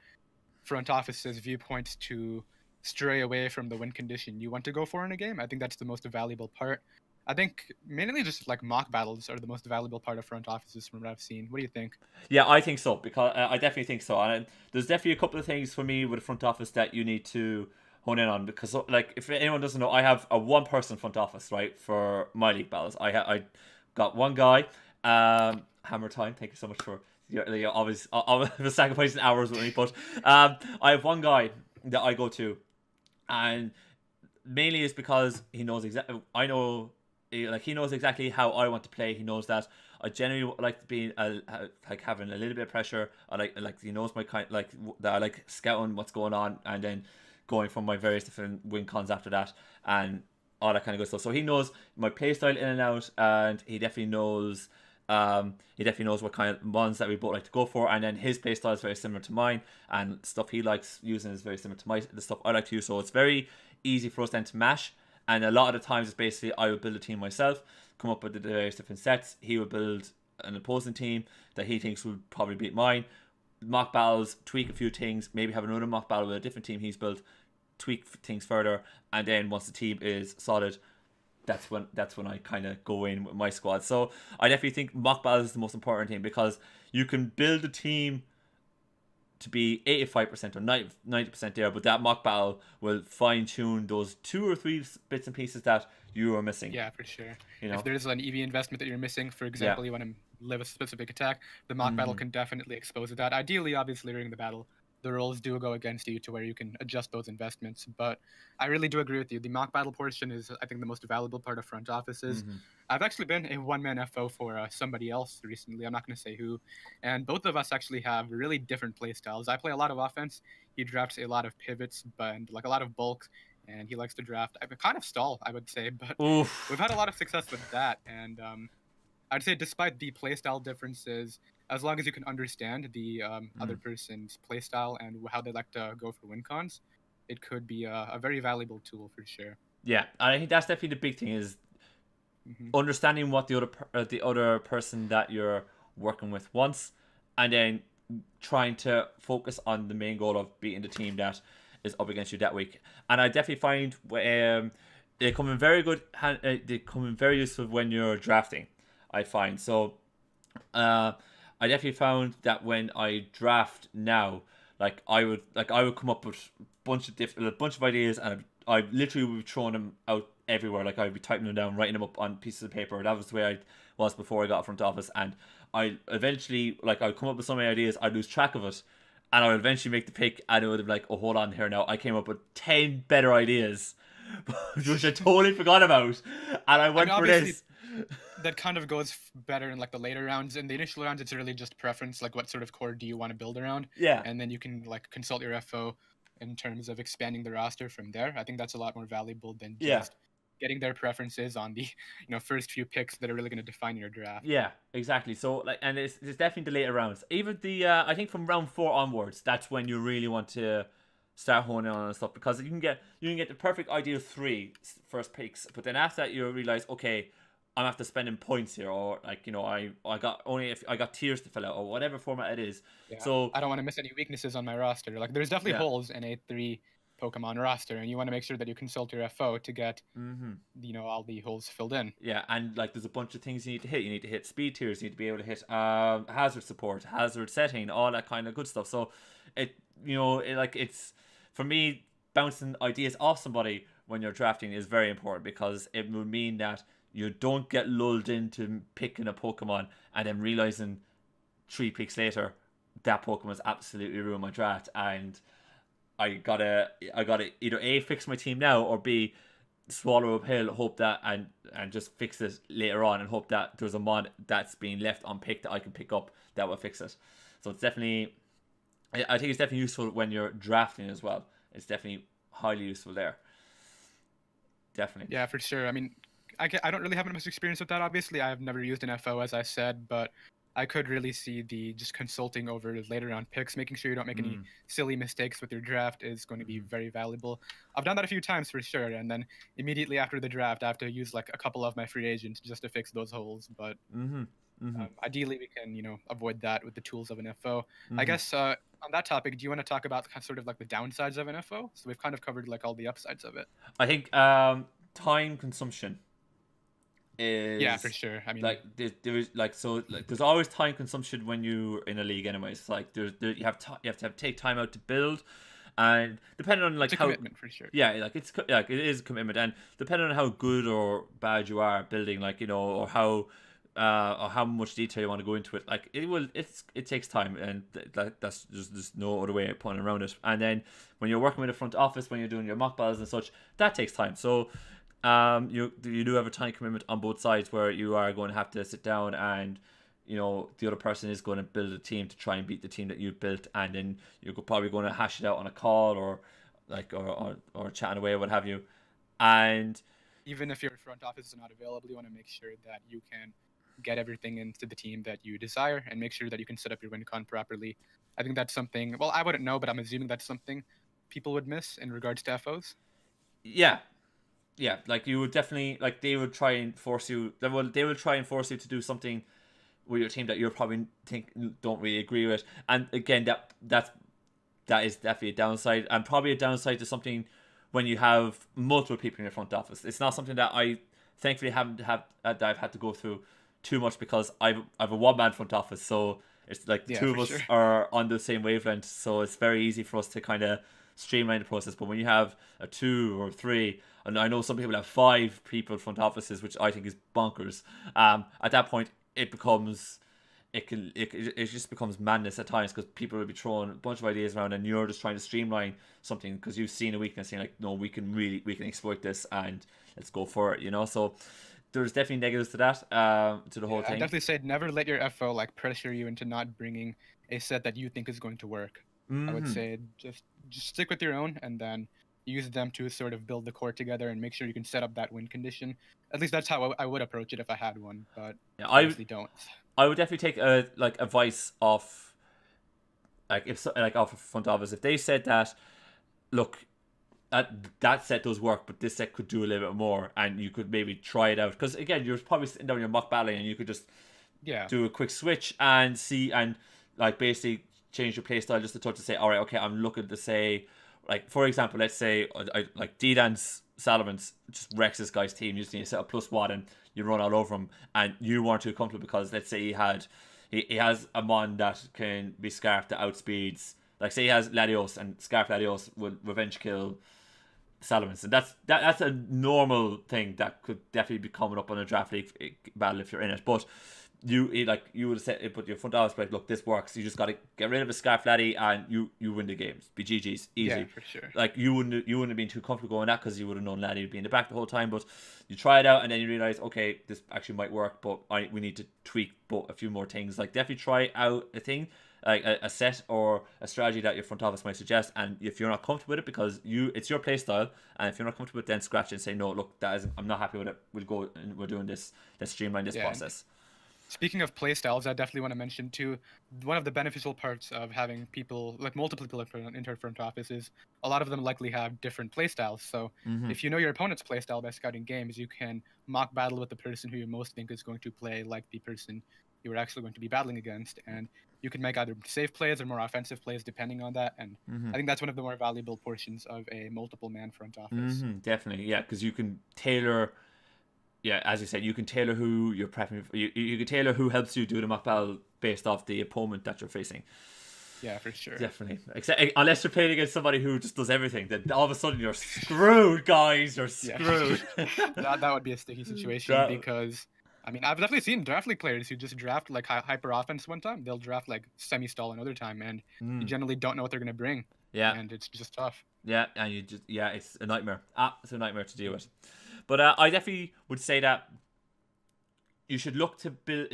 front office's viewpoints to stray away from the win condition you want to go for in a game. I think that's the most valuable part. I think mainly just like mock battles are the most valuable part of front offices from what I've seen. What do you think? yeah, I think so, because I definitely think so, and there's definitely a couple of things for me with the front office that you need to hone in on, because like if anyone doesn't know, I have a one person front office, right, for my league battles. I got one guy, Hammer Time. Thank you so much for you're always sacrificing hours with me, but I have one guy that I go to, and mainly it's because he knows exactly. I know, like he knows exactly how I want to play. He knows that I generally like being like having a little bit of pressure. I like he knows my kind, like that I like scouting what's going on and then going from my various different win cons after that and all that kind of good stuff. So he knows my play style in and out, and he definitely knows what kind of ones that we both like to go for, and then his play style is very similar to mine, and stuff he likes using is very similar to the stuff I like to use. So it's very easy for us then to mash. And a lot of the times it's basically I would build a team myself, come up with the various different sets. He would build an opposing team that he thinks would probably beat mine. Mock battles, tweak a few things, maybe have another mock battle with a different team he's built, tweak things further, and then once the team is solid, that's when I kind of go in with my squad. So I definitely think mock battles is the most important thing, because you can build a team to be 85% or 90% there, but that mock battle will fine-tune those 2 or 3 bits and pieces that you are missing. Yeah, for sure. You know? If there's an EV investment that you're missing, for example, you want to live a specific attack, the mock battle can definitely expose that. Ideally, obviously, during the battle, the rolls do go against you to where you can adjust those investments. But I really do agree with you. The mock battle portion is, I think, the most valuable part of front offices. I've actually been a one-man FO for somebody else recently. I'm not going to say who. And both of us actually have really different play styles. I play a lot of offense. He drafts a lot of pivots, and like a lot of bulk. And he likes to draft. I kind of stall, I would say, but we've had a lot of success with that. And I'd say despite the playstyle differences, as long as you can understand the other person's playstyle and how they like to go for win cons, it could be a very valuable tool for sure. Yeah, I think that's definitely the big thing, is understanding what the other person that you're working with wants, and then trying to focus on the main goal of beating the team that is up against you that week. And I definitely find they come in very good. They come in very useful when you're drafting, I find. So I definitely found that when I draft now, like I would come up with a bunch of ideas, and I literally would be throwing them out everywhere. Like I'd be typing them down, writing them up on pieces of paper. That was the way I was before I got a front office, and I eventually, like, I'd come up with so many ideas, I'd lose track of it, and I would eventually make the pick, and it would be like, oh, hold on here now, I came up with 10 better ideas, which I totally forgot about, and I went for this. That kind of goes better in like the later rounds. In the initial rounds, it's really just preference, like what sort of core do you want to build around? Yeah. And then you can like consult your FO in terms of expanding the roster from there. I think that's a lot more valuable than just getting their preferences on the first few picks that are really going to define your draft. Yeah, exactly. So like, and it's definitely the later rounds. Even the I think from round 4 onwards, that's when you really want to start honing on stuff, because you can get the perfect ideal 3 first picks, but then after that you realize, okay, I'm gonna have to spend in points here, or like, I got tiers to fill out, or whatever format it is. Yeah, so I don't want to miss any weaknesses on my roster. Like there's definitely holes in a 3 Pokemon roster, and you want to make sure that you consult your FO to get all the holes filled in. Yeah, and like there's a bunch of things you need to hit. You need to hit speed tiers, you need to be able to hit hazard support, hazard setting, all that kind of good stuff. So it's for me, bouncing ideas off somebody when you're drafting is very important, because it will mean that you don't get lulled into picking a Pokemon and then realizing 3 picks later that Pokemon's absolutely ruined my draft, and I gotta either A, fix my team now, or B, swallow a pill, hope that and just fix it later on, and hope that there's a mod that's being left unpicked that I can pick up that will fix it. So it's definitely I think it's definitely useful when you're drafting as well. It's definitely highly useful there. Definitely. Yeah, for sure. I mean, I don't really have much experience with that. Obviously, I've never used an FO, as I said, but I could really see the just consulting over later round picks, making sure you don't make any silly mistakes with your draft is going to be very valuable. I've done that a few times for sure, and then immediately after the draft, I have to use like a couple of my free agents just to fix those holes. But ideally, we can avoid that with the tools of an FO. I guess on that topic, do you want to talk about sort of like the downsides of an FO? So we've kind of covered like all the upsides of it. I think time consumption is for sure. I mean, like there's there's always time consumption when you're in a league anyways. Like you have to take time out to build, and depending on like it's a commitment for sure. Yeah, like it is a commitment, and depending on how good or bad you are building, like or how much detail you want to go into it, like it takes time, and that's there's no other way of putting around it. And then when you're working with a front office, when you're doing your mock battles and such, that takes time. So you do have a time commitment on both sides where you are going to have to sit down, and the other person is going to build a team to try and beat the team that you've built, and then you're probably going to hash it out on a call or chatting away or what have you. And even if your front office is not available, you want to make sure that you can get everything into the team that you desire and make sure that you can set up your win con properly. I think that's something, well, I wouldn't know, but I'm assuming that's something people would miss in regards to FOs. Yeah, like you would definitely, like they will try and force you. They will try and force you to do something with your team that you probably don't really agree with. And again, that is definitely a downside, and probably a downside to something when you have multiple people in your front office. It's not something that I thankfully that I've had to go through too much, because I've a one-man front office, so it's like the two of us are on the same wavelength, so it's very easy for us to kind of streamline the process. But when you have a 2 or 3, and I know some people have 5 people front offices, which I think is bonkers, at that point it just becomes madness at times, because people will be throwing a bunch of ideas around and you're just trying to streamline something because you've seen a weakness and you're like, no, we can exploit this and let's go for it, so there's definitely negatives to that, to the whole thing. I definitely say never let your FO like pressure you into not bringing a set that you think is going to work. I would say just stick with your own, and then use them to sort of build the core together and make sure you can set up that win condition. At least that's how I would approach it if I had one, but I obviously don't. I would definitely take advice off, off a front office if they said that, look, that set does work, but this set could do a little bit more, and you could maybe try it out. Because again, you're probably sitting down in your mock battling, and you could just do a quick switch and see, and like basically change your playstyle just a touch to say, all right, okay, I'm looking to say, like for example, let's say like D-Dance Salamence just wrecks this guy's team. You just need to set up +1 and you run all over him, and you weren't too comfortable because let's say he has a mon that can be scarfed that outspeeds. Like say he has Latios, and Scarf Latios will revenge kill Salamence, and that's a normal thing that could definitely be coming up on a draft league battle if you're in it. But you would have said it, but your front office like, look, this works. You just got to get rid of a Scarf Laddie and you win the games. Be GG's easy. Yeah, for sure. Like you wouldn't have been too comfortable going that, because you would have known Laddie would be in the back the whole time. But you try it out and then you realize, okay, this actually might work, but we need to tweak a few more things. Like definitely try out a thing, like a set or a strategy that your front office might suggest, and if you're not comfortable with it, because it's your play style, and if you're not comfortable with it, then scratch it and say, no, look, I'm not happy with it, we'll go and we're doing this, let's streamline this process. Speaking of playstyles, I definitely want to mention too, one of the beneficial parts of having people, like multiple people in your front office, is a lot of them likely have different playstyles. So if you know your opponent's playstyle by scouting games, you can mock battle with the person who you most think is going to play like the person you are actually going to be battling against, and you can make either safe plays or more offensive plays depending on that. And I think that's one of the more valuable portions of a multiple man front office. Definitely, yeah, because you can tailor. Yeah, as you said, you can tailor who you're prepping. You can tailor who helps you do the mock battle based off the opponent that you're facing. Yeah, for sure. Definitely. Except unless you're playing against somebody who just does everything, then all of a sudden you're screwed, guys. You're screwed. Yeah. that would be a sticky situation because, I mean, I've definitely seen draft league players who just draft like hyper offense one time. They'll draft like semi-stall another time, and you generally don't know what they're going to bring. Yeah. And it's just tough. Yeah, and it's a nightmare. It's a nightmare to deal with. But I definitely would say that you should look to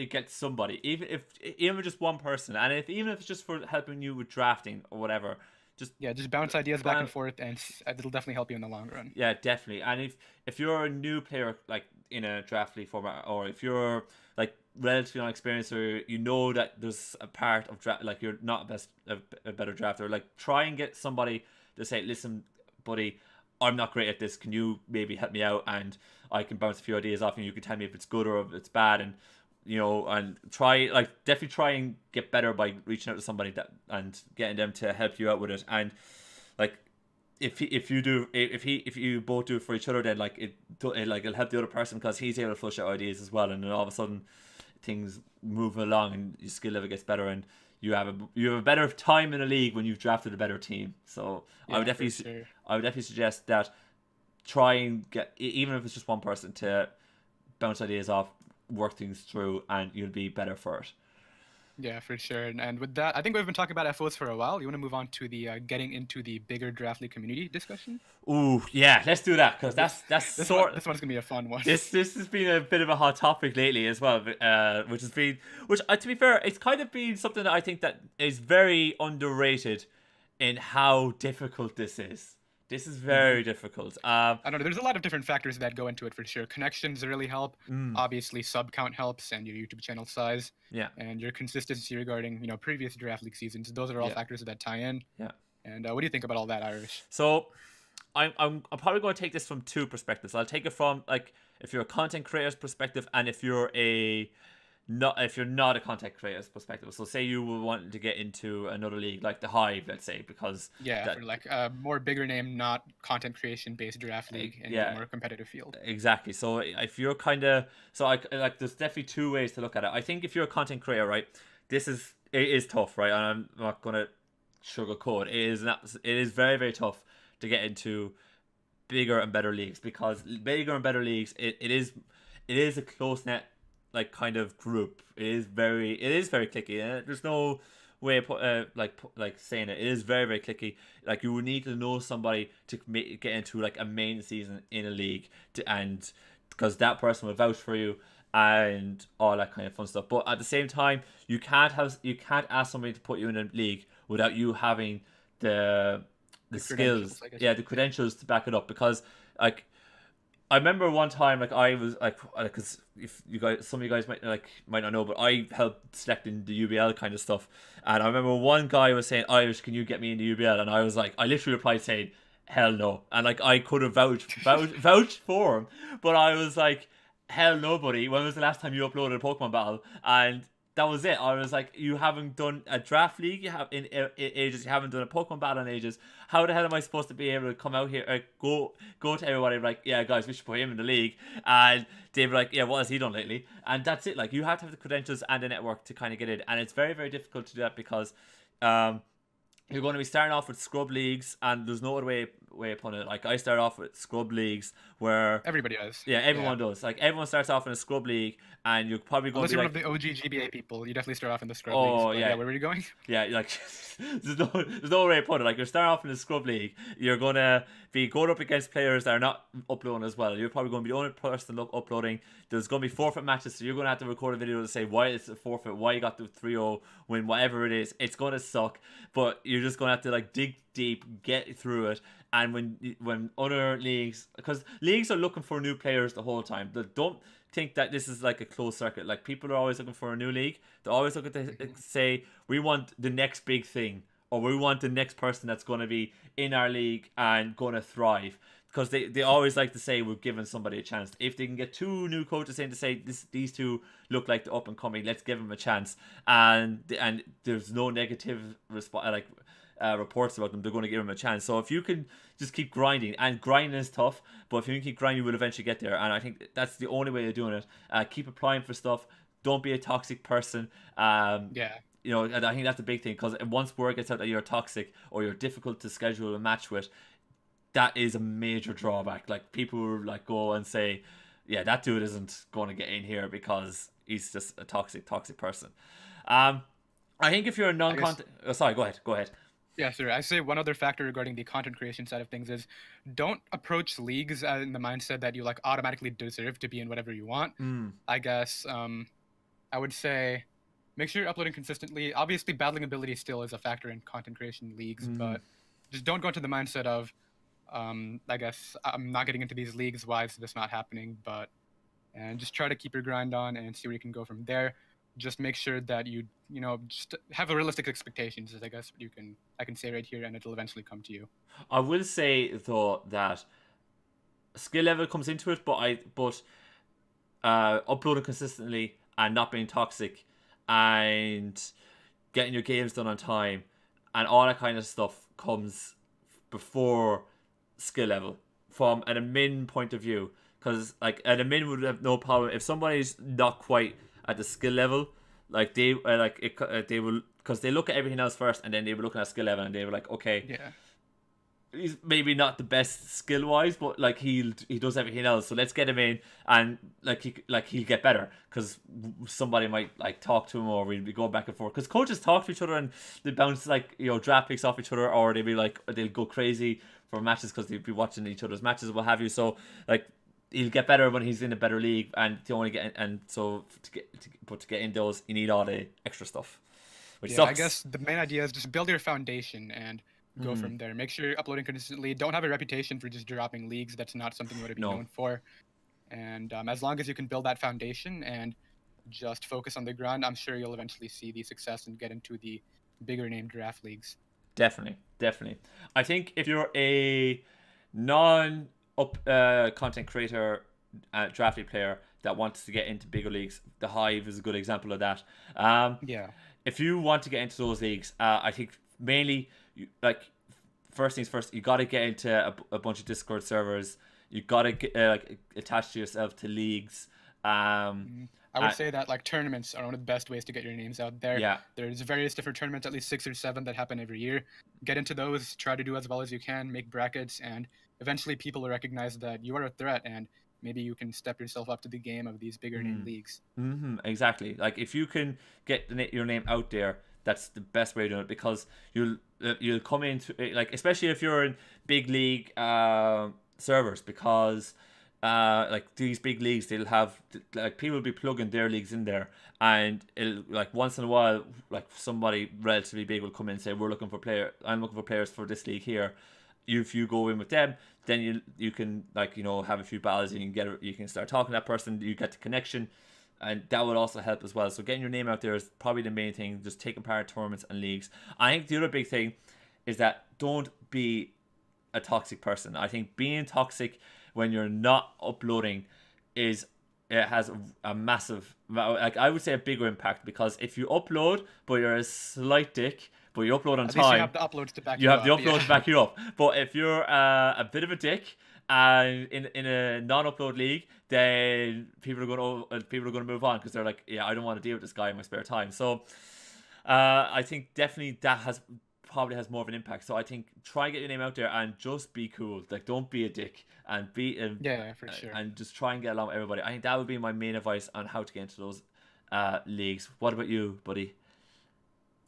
get somebody, even just one person, and even if it's just for helping you with drafting or whatever. Just bounce ideas back and forth, and it'll definitely help you in the long run. Yeah, definitely. And if you're a new player, like in a draft league format, or if you're like relatively unexperienced, or you know that there's a part of draft, like you're not a better drafter, like try and get somebody to say, listen, buddy, I'm not great at this. Can you maybe help me out? And I can bounce a few ideas off, and you can tell me if it's good or if it's bad. And and definitely try and get better by reaching out to somebody and getting them to help you out with it. And like if you both do it for each other, then it'll help the other person because he's able to flush out ideas as well, and then all of a sudden things move along and your skill level gets better, and you have a better time in a league when you've drafted a better team. So I would definitely suggest that try and get, even if it's just one person, to bounce ideas off, work things through, and you'll be better for it. Yeah, for sure. And with that, I think we've been talking about FOs for a while. You want to move on to the getting into the bigger draft league community discussion? Ooh, yeah, let's do that, because this one's gonna be a fun one. This has been a bit of a hot topic lately as well, which to be fair, it's kind of been something that I think that is very underrated in how difficult this is. This is very difficult. I don't know. There's a lot of different factors that go into it for sure. Connections really help. Obviously, sub count helps, and your YouTube channel size. Yeah. And your consistency regarding previous draft league seasons. Those are all factors that tie in. Yeah. And what do you think about all that, Irish? So, I'm probably going to take this from two perspectives. I'll take it from like if you're a content creator's perspective, and if you're not a content creator's perspective. So say you were wanting to get into another league like the Hive, let's say, because for like a more bigger name, not content creation based draft league in a more competitive field. Exactly. So if you're there's definitely two ways to look at it. I think if you're a content creator, right, it is tough, right? And I'm not gonna sugarcoat. It is very, very tough to get into bigger and better leagues, because bigger and better leagues, it is a close net kind of group. It is very clicky, and there's no way of saying it. It is very, very clicky. Like, you would need to know somebody to get into like a main season in a league, and because that person will vouch for you and all that kind of fun stuff. But at the same time, you can't ask somebody to put you in a league without you having the skills, the credentials to back it up. Because like, I remember one time, like, I was like, because some of you guys might not know, but I helped selecting the UBL kind of stuff, and I remember one guy was saying, "Irish, can you get me in the UBL?" And I was like, I literally replied saying, "Hell no!" And like, I could have vouched for him, but I was like, "Hell no, buddy! When was the last time you uploaded a Pokemon battle?" And that was it. I was like, you haven't done a draft league, you have in ages, you haven't done a Pokemon battle in ages. How the hell am I supposed to be able to come out here, go to everybody like, yeah, guys, we should put him in the league? And they'd be like, yeah, what has he done lately? And that's it. Like, you have to have the credentials and the network to kind of get in, and it's very, very difficult to do that, because you're going to be starting off with scrub leagues, and there's no other way upon it. Like, I start off with scrub leagues where everybody does. Yeah, everyone does. Like, everyone starts off in a scrub league, and you're probably going unless to you're like, one of the OG GBA people, you definitely start off in the scrub leagues. But where were you going? Yeah, like, there's no way to put it. Like, you're starting off in a scrub league, you're going to be going up against players that are not uploading as well. You're probably going to be the only person uploading. There's going to be forfeit matches, so you're going to have to record a video to say why it's a forfeit, why you got the 3-0 win, whatever it is. It's going to suck, but you're just going to have to like dig deep, get through it. And when other leagues, because leagues are looking for new players the whole time. They don't think that this is like a closed circuit. Like, people are always looking for a new league. They're always looking to say, we want the next big thing, or we want the next person that's going to be in our league and going to thrive. Because they always like to say, we're giving somebody a chance. If they can get two new coaches in to say, these two look like the up and coming, let's give them a chance. And there's no negative reports about them, they're going to give them a chance. So if you can just keep grinding, and grinding is tough, but if you can keep grinding, you will eventually get there. And I think that's the only way of doing it. Keep applying for stuff. Don't be a toxic person. And I think that's the big thing, because once word gets out that you're toxic or you're difficult to schedule a match with, that is a major drawback. Like, people will like go and say, yeah, that dude isn't going to get in here because he's just a toxic person. I think if you're a non-content... sorry, go ahead. Yeah, sure. I say one other factor regarding the content creation side of things is don't approach leagues in the mindset that you like automatically deserve to be in whatever you want. I guess I would say make sure you're uploading consistently. Obviously, battling ability still is a factor in content creation leagues, but just don't go into the mindset of I guess I'm not getting into these leagues. Why is this not happening? And just try to keep your grind on and see where you can go from there. Just make sure that you just have a realistic expectations. Is I guess I can say right here, and it'll eventually come to you. I will say though that skill level comes into it, but uploading consistently and not being toxic and getting your games done on time and all that kind of stuff comes before skill level from an admin point of view. Because like an admin would have no problem if somebody's not quite at the skill level, like they they will, because they look at everything else first and then they were looking at skill level and they were like, okay, yeah, he's maybe not the best skill wise, but like he does everything else, so let's get him in, and he'll get better because somebody might like talk to him, or we'll be going back and forth because coaches talk to each other and they bounce like draft picks off each other, or they'll go crazy for matches because they'll be watching each other's matches and what have you. So like he'll get better when he's in a better league, and to get in those you need all the extra stuff, which sucks. I guess the main idea is just build your foundation and go from there. Make sure you're uploading consistently. Don't have a reputation for just dropping leagues. That's not something you want to be known for. And as long as you can build that foundation and just focus on the grind, I'm sure you'll eventually see the success and get into the bigger name draft leagues. Definitely. I think if you're a content creator, drafty player that wants to get into bigger leagues, the Hive is a good example of that. If you want to get into those leagues, I think mainly first things first, you got to get into a bunch of Discord servers. You got to get attach yourself to leagues. I would say that like tournaments are one of the best ways to get your names out there. Yeah. There's various different tournaments, at least 6 or 7 that happen every year. Get into those, try to do as well as you can, make brackets, and eventually people will recognize that you are a threat, and maybe you can step yourself up to the game of these bigger name leagues. Exactly. Like if you can get your name out there, that's the best way to do it, because you'll come into like, especially if you're in big league servers, because like these big leagues, they'll have like people will be plugging their leagues in there, and it'll like once in a while like somebody relatively big will come in and say, I'm looking for players for this league here. If you go in with them, then you can have a few battles, and you can start talking to that person, you get the connection, and that would also help as well. So getting your name out there is probably the main thing, just taking part in tournaments and leagues. I think the other big thing is that don't be a toxic person. I think being toxic when you're not uploading has a massive, like I would say, a bigger impact, because if you upload but you're a slight dick, but you upload on At time, least you have the uploads to back you have up. the uploads to back you up. But if you're a bit of a dick and in a non-upload league, then people are going to move on, because they're like, yeah, I don't want to deal with this guy in my spare time. So I think definitely that probably has more of an impact. So I think try and get your name out there and just be cool. Like, don't be a dick, and for sure. And just try and get along with everybody. I think that would be my main advice on how to get into those leagues. What about you, buddy?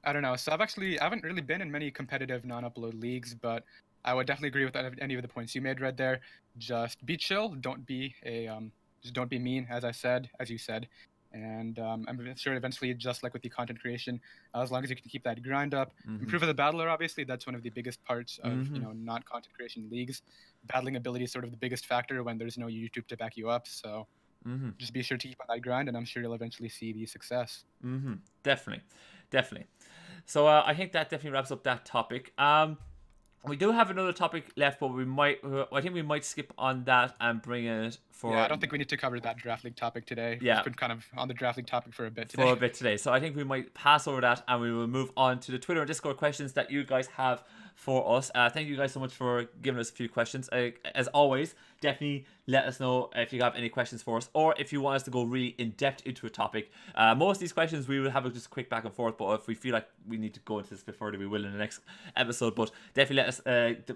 I don't know. So I haven't really been in many competitive non-upload leagues, but I would definitely agree with any of the points you made right there. Just be chill. Don't be mean, as you said. And I'm sure eventually, just like with the content creation, as long as you can keep that grind up, improve as a battler. Obviously, that's one of the biggest parts of not content creation leagues. Battling ability is sort of the biggest factor when there's no YouTube to back you up. So just be sure to keep on that grind, and I'm sure you'll eventually see the success. Definitely. So I think that definitely wraps up that topic. We do have another topic left, but I think we might skip on that and bring it for. Yeah, I don't think we need to cover that draft league topic today. Yeah, we've been kind of on the draft league topic for a bit today. So I think we might pass over that, and we will move on to the Twitter and Discord questions that you guys have for us. Thank you guys so much for giving us a few questions. As always, definitely let us know if you have any questions for us, or if you want us to go really in depth into a topic. Most of these questions we will have just a quick back and forth, but if we feel like we need to go into this a bit further, we will in the next episode. But definitely let us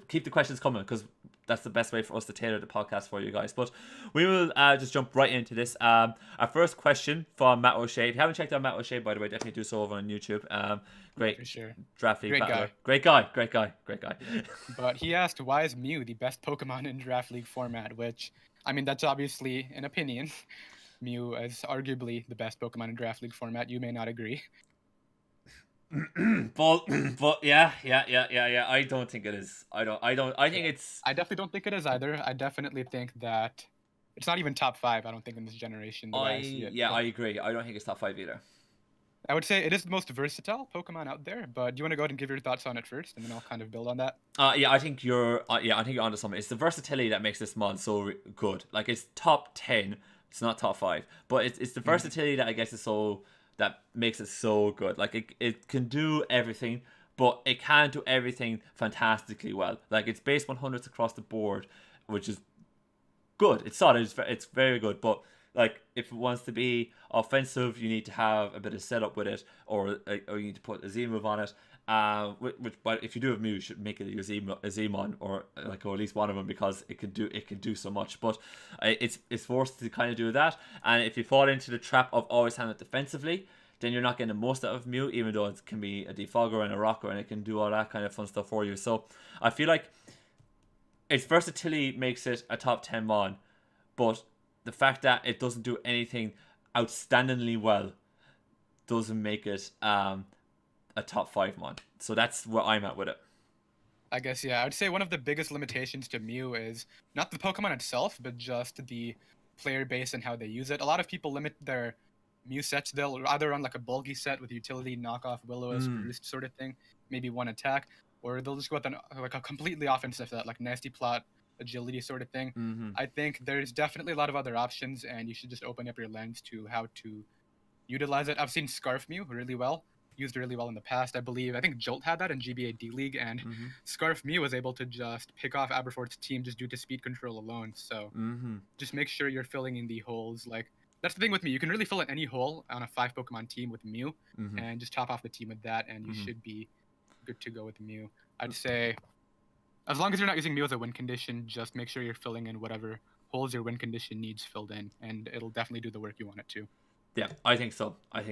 keep the questions coming, because that's the best way for us to tailor the podcast for you guys. But we will just jump right into this. Our first question from Matt O'Shea. If you haven't checked out Matt O'Shea, by the way, definitely do so over on YouTube. Great, for sure. Draft League Great battler. guy. Great guy. Yeah. But he asked, why is Mew the best Pokemon in Draft League format? Which, I mean, that's obviously an opinion. Mew is arguably the best Pokemon in Draft League format. You may not agree. but yeah. I don't think it is. I think it's. I definitely don't think it is either. I definitely think that it's not even top 5. I don't think in this generation. I agree. I don't think it's top 5 either. I would say it is the most versatile Pokemon out there. But do you want to go ahead and give your thoughts on it first, and then I'll kind of build on that? I think you're. I think you're onto something. It's the versatility that makes this mod so good. Like, it's top 10. It's not top 5, but it's the versatility that I guess is so. That makes it so good. Like, it can do everything, but it can't do everything fantastically well. Like, it's base 100s across the board, which is good. It's solid. It's very good. But, like, if it wants to be offensive, you need to have a bit of setup with it, or you need to put a Z move on it. But if you do have Mew, you should make it your Zmon, or at least one of them, because it can do so much. But it's forced to kind of do that. And if you fall into the trap of always handling it defensively, then you're not getting the most out of Mew, even though it can be a defogger and a rocker, and it can do all that kind of fun stuff for you. So I feel like its versatility makes it a top 10 mon, but the fact that it doesn't do anything outstandingly well doesn't make it a top 5 mon. So that's where I'm at with it. I guess, yeah. I would say one of the biggest limitations to Mew is not the Pokemon itself, but just the player base and how they use it. A lot of people limit their Mew sets. They'll either run like a bulky set with utility, knockoff, Will-O-Wisp, Roost sort of thing, maybe one attack, or they'll just go with like a completely offensive set, like Nasty Plot, agility sort of thing. I think there's definitely a lot of other options, and you should just open up your lens to how to utilize it. I've seen Scarf Mew used really well in the past. I think Jolt had that in GBA D-League, and Scarf Mew was able to just pick off Aberforth's team just due to speed control alone. So just make sure you're filling in the holes. Like, that's the thing with Mew. You can really fill in any hole on a 5 Pokemon team with Mew, and just top off the team with that, and you should be good to go with Mew. I'd say, as long as you're not using Mew as a win condition, just make sure you're filling in whatever holes your win condition needs filled in, and it'll definitely do the work you want it to. Yeah, I think so. And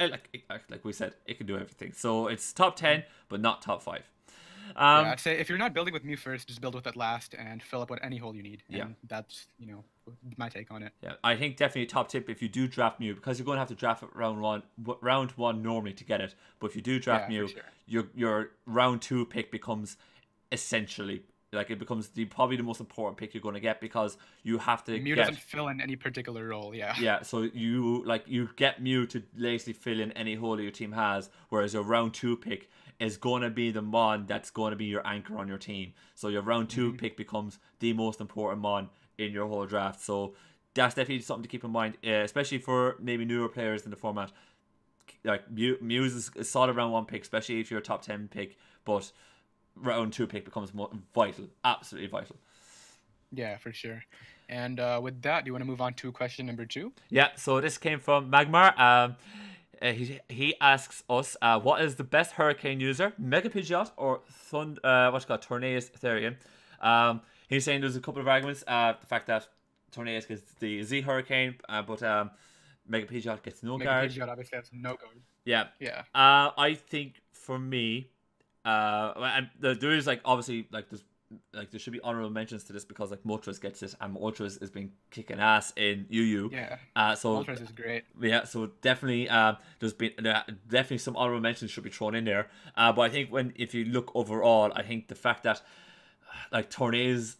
like we said, it can do everything. So it's top 10, but not top 5. Yeah, I'd say if you're not building with Mew first, just build with it last and fill up with any hole you need. And that's, my take on it. Yeah, I think definitely a top tip if you do draft Mew, because you're going to have to draft it round one normally to get it. But if you do draft Mew, your round 2 pick becomes essentially, like, it becomes probably the most important pick you're going to get, because you have to Mew doesn't fill in any particular role. Yeah, so you get Mew to basically fill in any hole that your team has, whereas your round 2 pick is going to be the mon that's going to be your anchor on your team. So your round 2 pick becomes the most important mon in your whole draft. So that's definitely something to keep in mind, especially for maybe newer players in the format. Like, Mew is a solid round 1 pick, especially if you're a top 10 pick, but round 2 pick becomes more vital, absolutely vital. Yeah, for sure. And with that, do you want to move on to question number 2? Yeah, so this came from Magmar. He asks us, what is the best Hurricane user, Mega Pidgeot or Tornadus Therian? He's saying there's a couple of arguments. The fact that Tornadus gets the Z Hurricane, but Mega Pidgeot gets no guard. Mega Pidgeot obviously has no guard. Yeah. I think for me, and there is obviously there should be honorable mentions to this, because Moltres gets it, and Moltres has been kicking ass in UU. So Moltres is great. Yeah, so definitely there's been definitely some honorable mentions should be thrown in there. But I think if you look overall, I think the fact that Tornadus'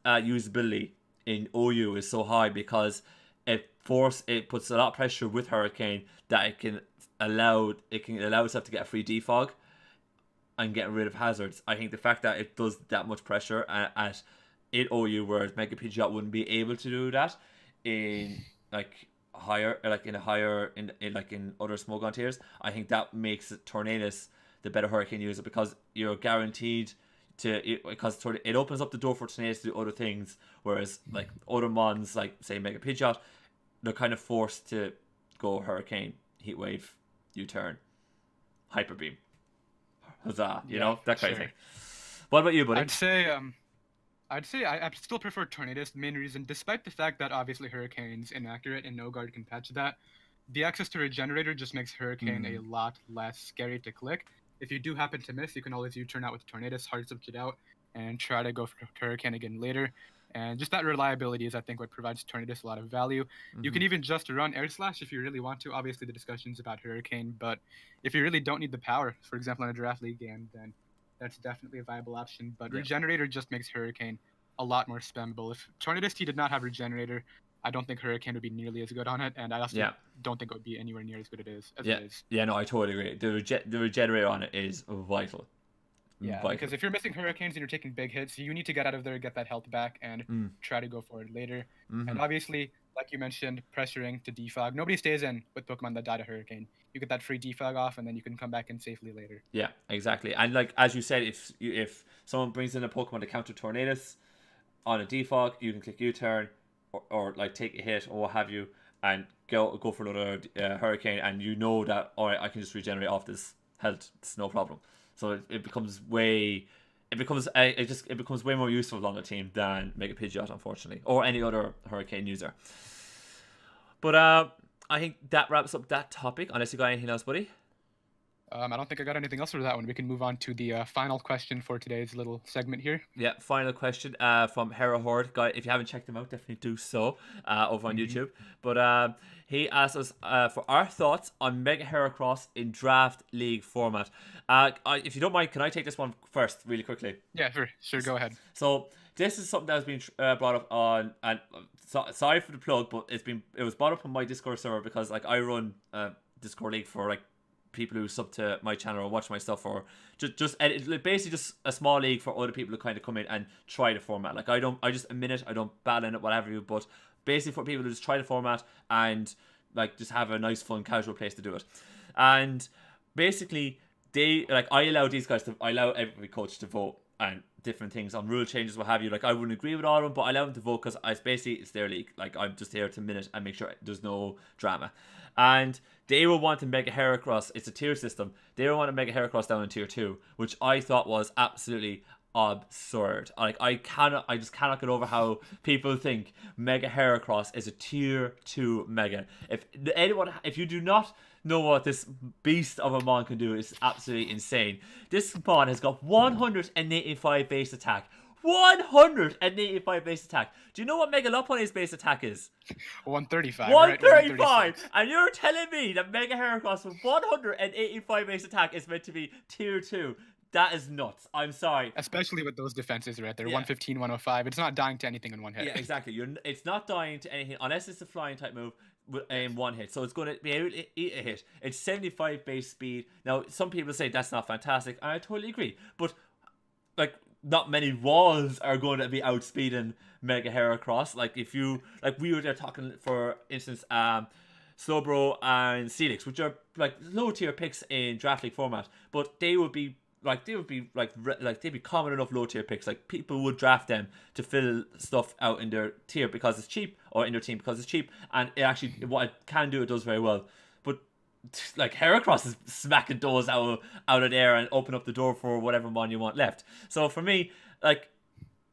usability in OU is so high, because it puts a lot of pressure with Hurricane that it can allow itself to get a free defog and getting rid of hazards. I think the fact that it does that much pressure at OU, whereas Mega Pidgeot wouldn't be able to do that in other Smogon tiers, I think that makes Tornadus the better Hurricane user, because you're guaranteed because it opens up the door for Tornadus to do other things, whereas like other mons, like say Mega Pidgeot, they're kind of forced to go Hurricane, Heat Wave, U-turn, Hyper Beam, huzzah, you know, that kind of thing. What about you, buddy? I'd say I still prefer Tornadus. The main reason, despite the fact that obviously Hurricane's inaccurate and no guard can patch that, the access to Regenerator just makes Hurricane a lot less scary to click. If you do happen to miss, you can always U-turn out with Tornadus, hard switch it out, and try to go for Hurricane again later. And just that reliability is, I think, what provides Tornadus a lot of value. You can even just run Air Slash if you really want to. Obviously, the discussion's about Hurricane, but if you really don't need the power, for example, in a Draft League game, then that's definitely a viable option. But Regenerator just makes Hurricane a lot more spammable. If Tornadus T did not have Regenerator, I don't think Hurricane would be nearly as good on it, and I also don't think it would be anywhere near as good as it is. Yeah, no, I totally agree. The Regenerator on it is vital. Yeah, because if you're missing Hurricanes and you're taking big hits, you need to get out of there, get that health back, and try to go for it later. And obviously, like you mentioned, pressuring to defog. Nobody stays in with Pokemon that die to Hurricane. You get that free defog off, and then you can come back in safely later. Yeah, exactly. And like as you said, if someone brings in a Pokemon to counter Tornadus on a defog, you can click U-turn or like take a hit or what have you, and go for another Hurricane, and you know that I can just regenerate off this health. It's no problem. So it becomes way more useful on the team than Mega Pidgeot, unfortunately, or any other Hurricane user. But I think that wraps up that topic. Unless you got anything else, buddy. I don't think I got anything else for that one. We can move on to the final question for today's little segment here. Yeah, final question from Hera Horde. Guy, if you haven't checked him out, definitely do so over on YouTube. But he asked us for our thoughts on Mega Heracross in Draft League format. If you don't mind, can I take this one first, really quickly? Yeah, sure. Go ahead. So this is something that has been brought up on, and sorry for the plug, but it was brought up on my Discord server because like I run Discord League for like people who sub to my channel or watch my stuff, or just basically just a small league for other people to kind of come in and try the format. Like I just admit it, I don't battle in it, whatever you, but basically for people who just try the format and like just have a nice fun casual place to do it. And basically I allow every coach to vote and different things on rule changes, what have you. Like I wouldn't agree with all of them, but I allow them to vote because it's their league. Like I'm just here to minute and make sure there's no drama. And they were wanting Mega Heracross. It's a tier system. They were wanting Mega Heracross down in tier 2, which I thought was absolutely absurd. Like I just cannot get over how people think Mega Heracross is a tier 2 Mega. If you do not know what this beast of a mon can do, it's absolutely insane. This mon has got 185 base attack. 185 base attack. Do you know what Mega Lopunny's base attack is? 135. 135! Right? And you're telling me that Mega Heracross with 185 base attack is meant to be tier 2? That is nuts. I'm sorry. Especially with those defenses right there. 115, 105. It's not dying to anything in one hit. Yeah, exactly. It's not dying to anything unless it's a flying type move with one hit. So it's going to be able to eat a hit. It's 75 base speed. Now, some people say that's not fantastic, and I totally agree. But, like, not many walls are going to be outspeeding Mega Heracross. Like if you we were there talking, for instance, Slowbro and Celix, which are like low tier picks in Draft League format, but they'd be common enough low tier picks. Like people would draft them to fill stuff out in their tier because it's cheap, or in their team because it's cheap, and it actually what it can do, it does very well. But like Heracross is smacking doors out of there and open up the door for whatever mon you want left. So for me, like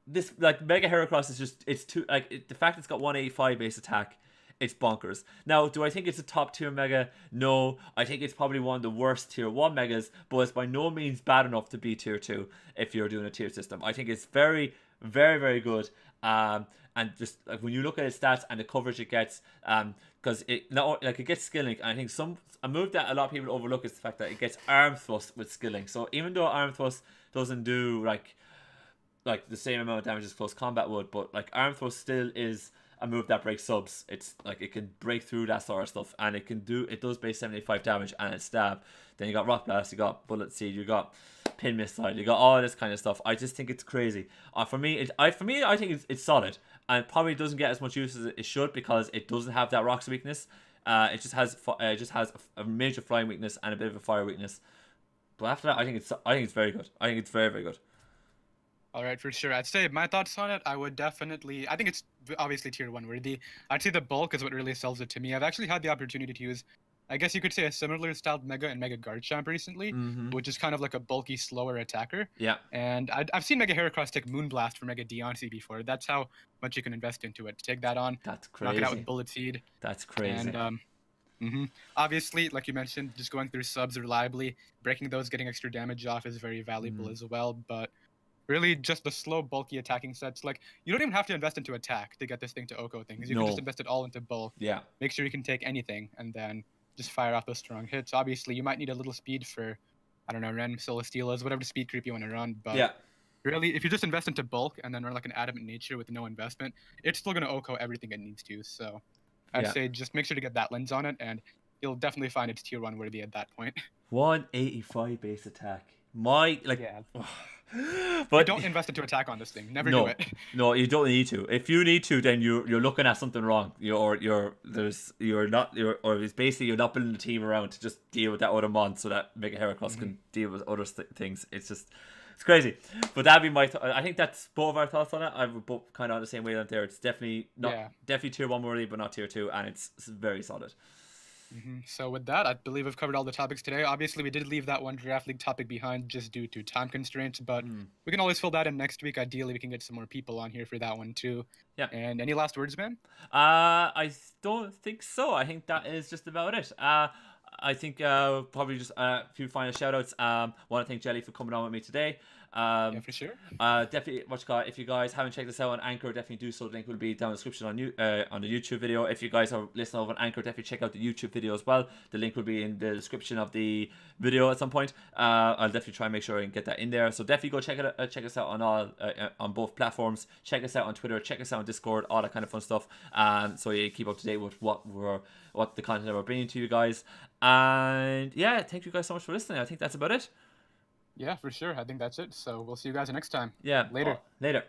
this, like Mega Heracross is just, it's too, like the fact it's got 185 base attack, it's bonkers. Now, do I think it's a top tier Mega? No, I think it's probably one of the worst tier 1 Megas, but it's by no means bad enough to be tier 2 if you're doing a tier system. I think it's very, very, very good. And just like when you look at its stats and the coverage it gets, because it gets skilling. And I think a move that a lot of people overlook is the fact that it gets arm thrust with skilling. So even though arm thrust doesn't do like the same amount of damage as close combat would, but like arm thrust still is a move that breaks subs. It's like it can break through that sort of stuff, and it does base 75 damage and it's stab. Then you got Rock Blast, you got Bullet Seed, you got Pin Missile, you got all this kind of stuff. I just think it's crazy. For me, I think it's solid, and probably doesn't get as much use as it should because it doesn't have that Rock's weakness. It just has a major flying weakness and a bit of a fire weakness. But after that, I think it's very good. I think it's very, very good. All right, for sure. I'd say my thoughts on it, I would definitely, I think it's obviously tier 1 worthy. I'd say the bulk is what really sells it to me. I've actually had the opportunity to use, I guess you could say, a similar styled Mega and Mega Garchomp recently, which is kind of like a bulky, slower attacker. Yeah. And I've seen Mega Heracross take Moonblast for Mega Deontay before. That's how much you can invest into it. To take that on, That's crazy. knock it out with Bullet Seed. That's crazy. And obviously, like you mentioned, just going through subs reliably, breaking those, getting extra damage off is very valuable as well. But really, just the slow, bulky attacking sets. Like, you don't even have to invest into attack to get this thing to Oko things. You can just invest it all into bulk. Yeah. Make sure you can take anything, and then just fire off those strong hits. Obviously, you might need a little speed for, I don't know, Ren, Celesteelas, whatever speed creep you want to run. But really, if you just invest into bulk and then run like an Adamant Nature with no investment, it's still going to Oko everything it needs to. So I'd say just make sure to get that lens on it, and you'll definitely find it's tier 1 worthy at that point. 185 base attack. But don't invest into attack on this thing. Never do it. No, you don't need to. If you need to, then you're looking at something wrong. You're not building a team around to just deal with that other mon so that Mega Heracross can deal with other things. It's crazy. But that'd be my. I think that's both of our thoughts on it. We're both kind of on the same wavelength there. It's definitely definitely tier 1 worthy, but not tier 2, and it's very solid. So with that, I believe we've covered all the topics today. Obviously, we did leave that one Draft League topic behind just due to time constraints, but we can always fill that in next week. Ideally, we can get some more people on here for that one too. Yeah. And any last words, man? I don't think so. I think that is just about it. I think probably just a few final shout-outs. Want to thank Jelly for coming on with me today. Yeah, for sure. Definitely, if you guys haven't checked this out on Anchor, definitely do so. The link will be down in the description on the YouTube video. If you guys are listening over on Anchor, definitely check out the YouTube video as well. The link will be in the description of the video at some point. I'll definitely try and make sure I can get that in there. So definitely go check us out on all on both platforms. Check us out on Twitter. Check us out on Discord. All that kind of fun stuff. So you keep up to date with what the content that we're bringing to you guys. And yeah, thank you guys so much for listening. I think that's about it. Yeah, for sure. I think that's it. So we'll see you guys next time. Yeah. Later. Later.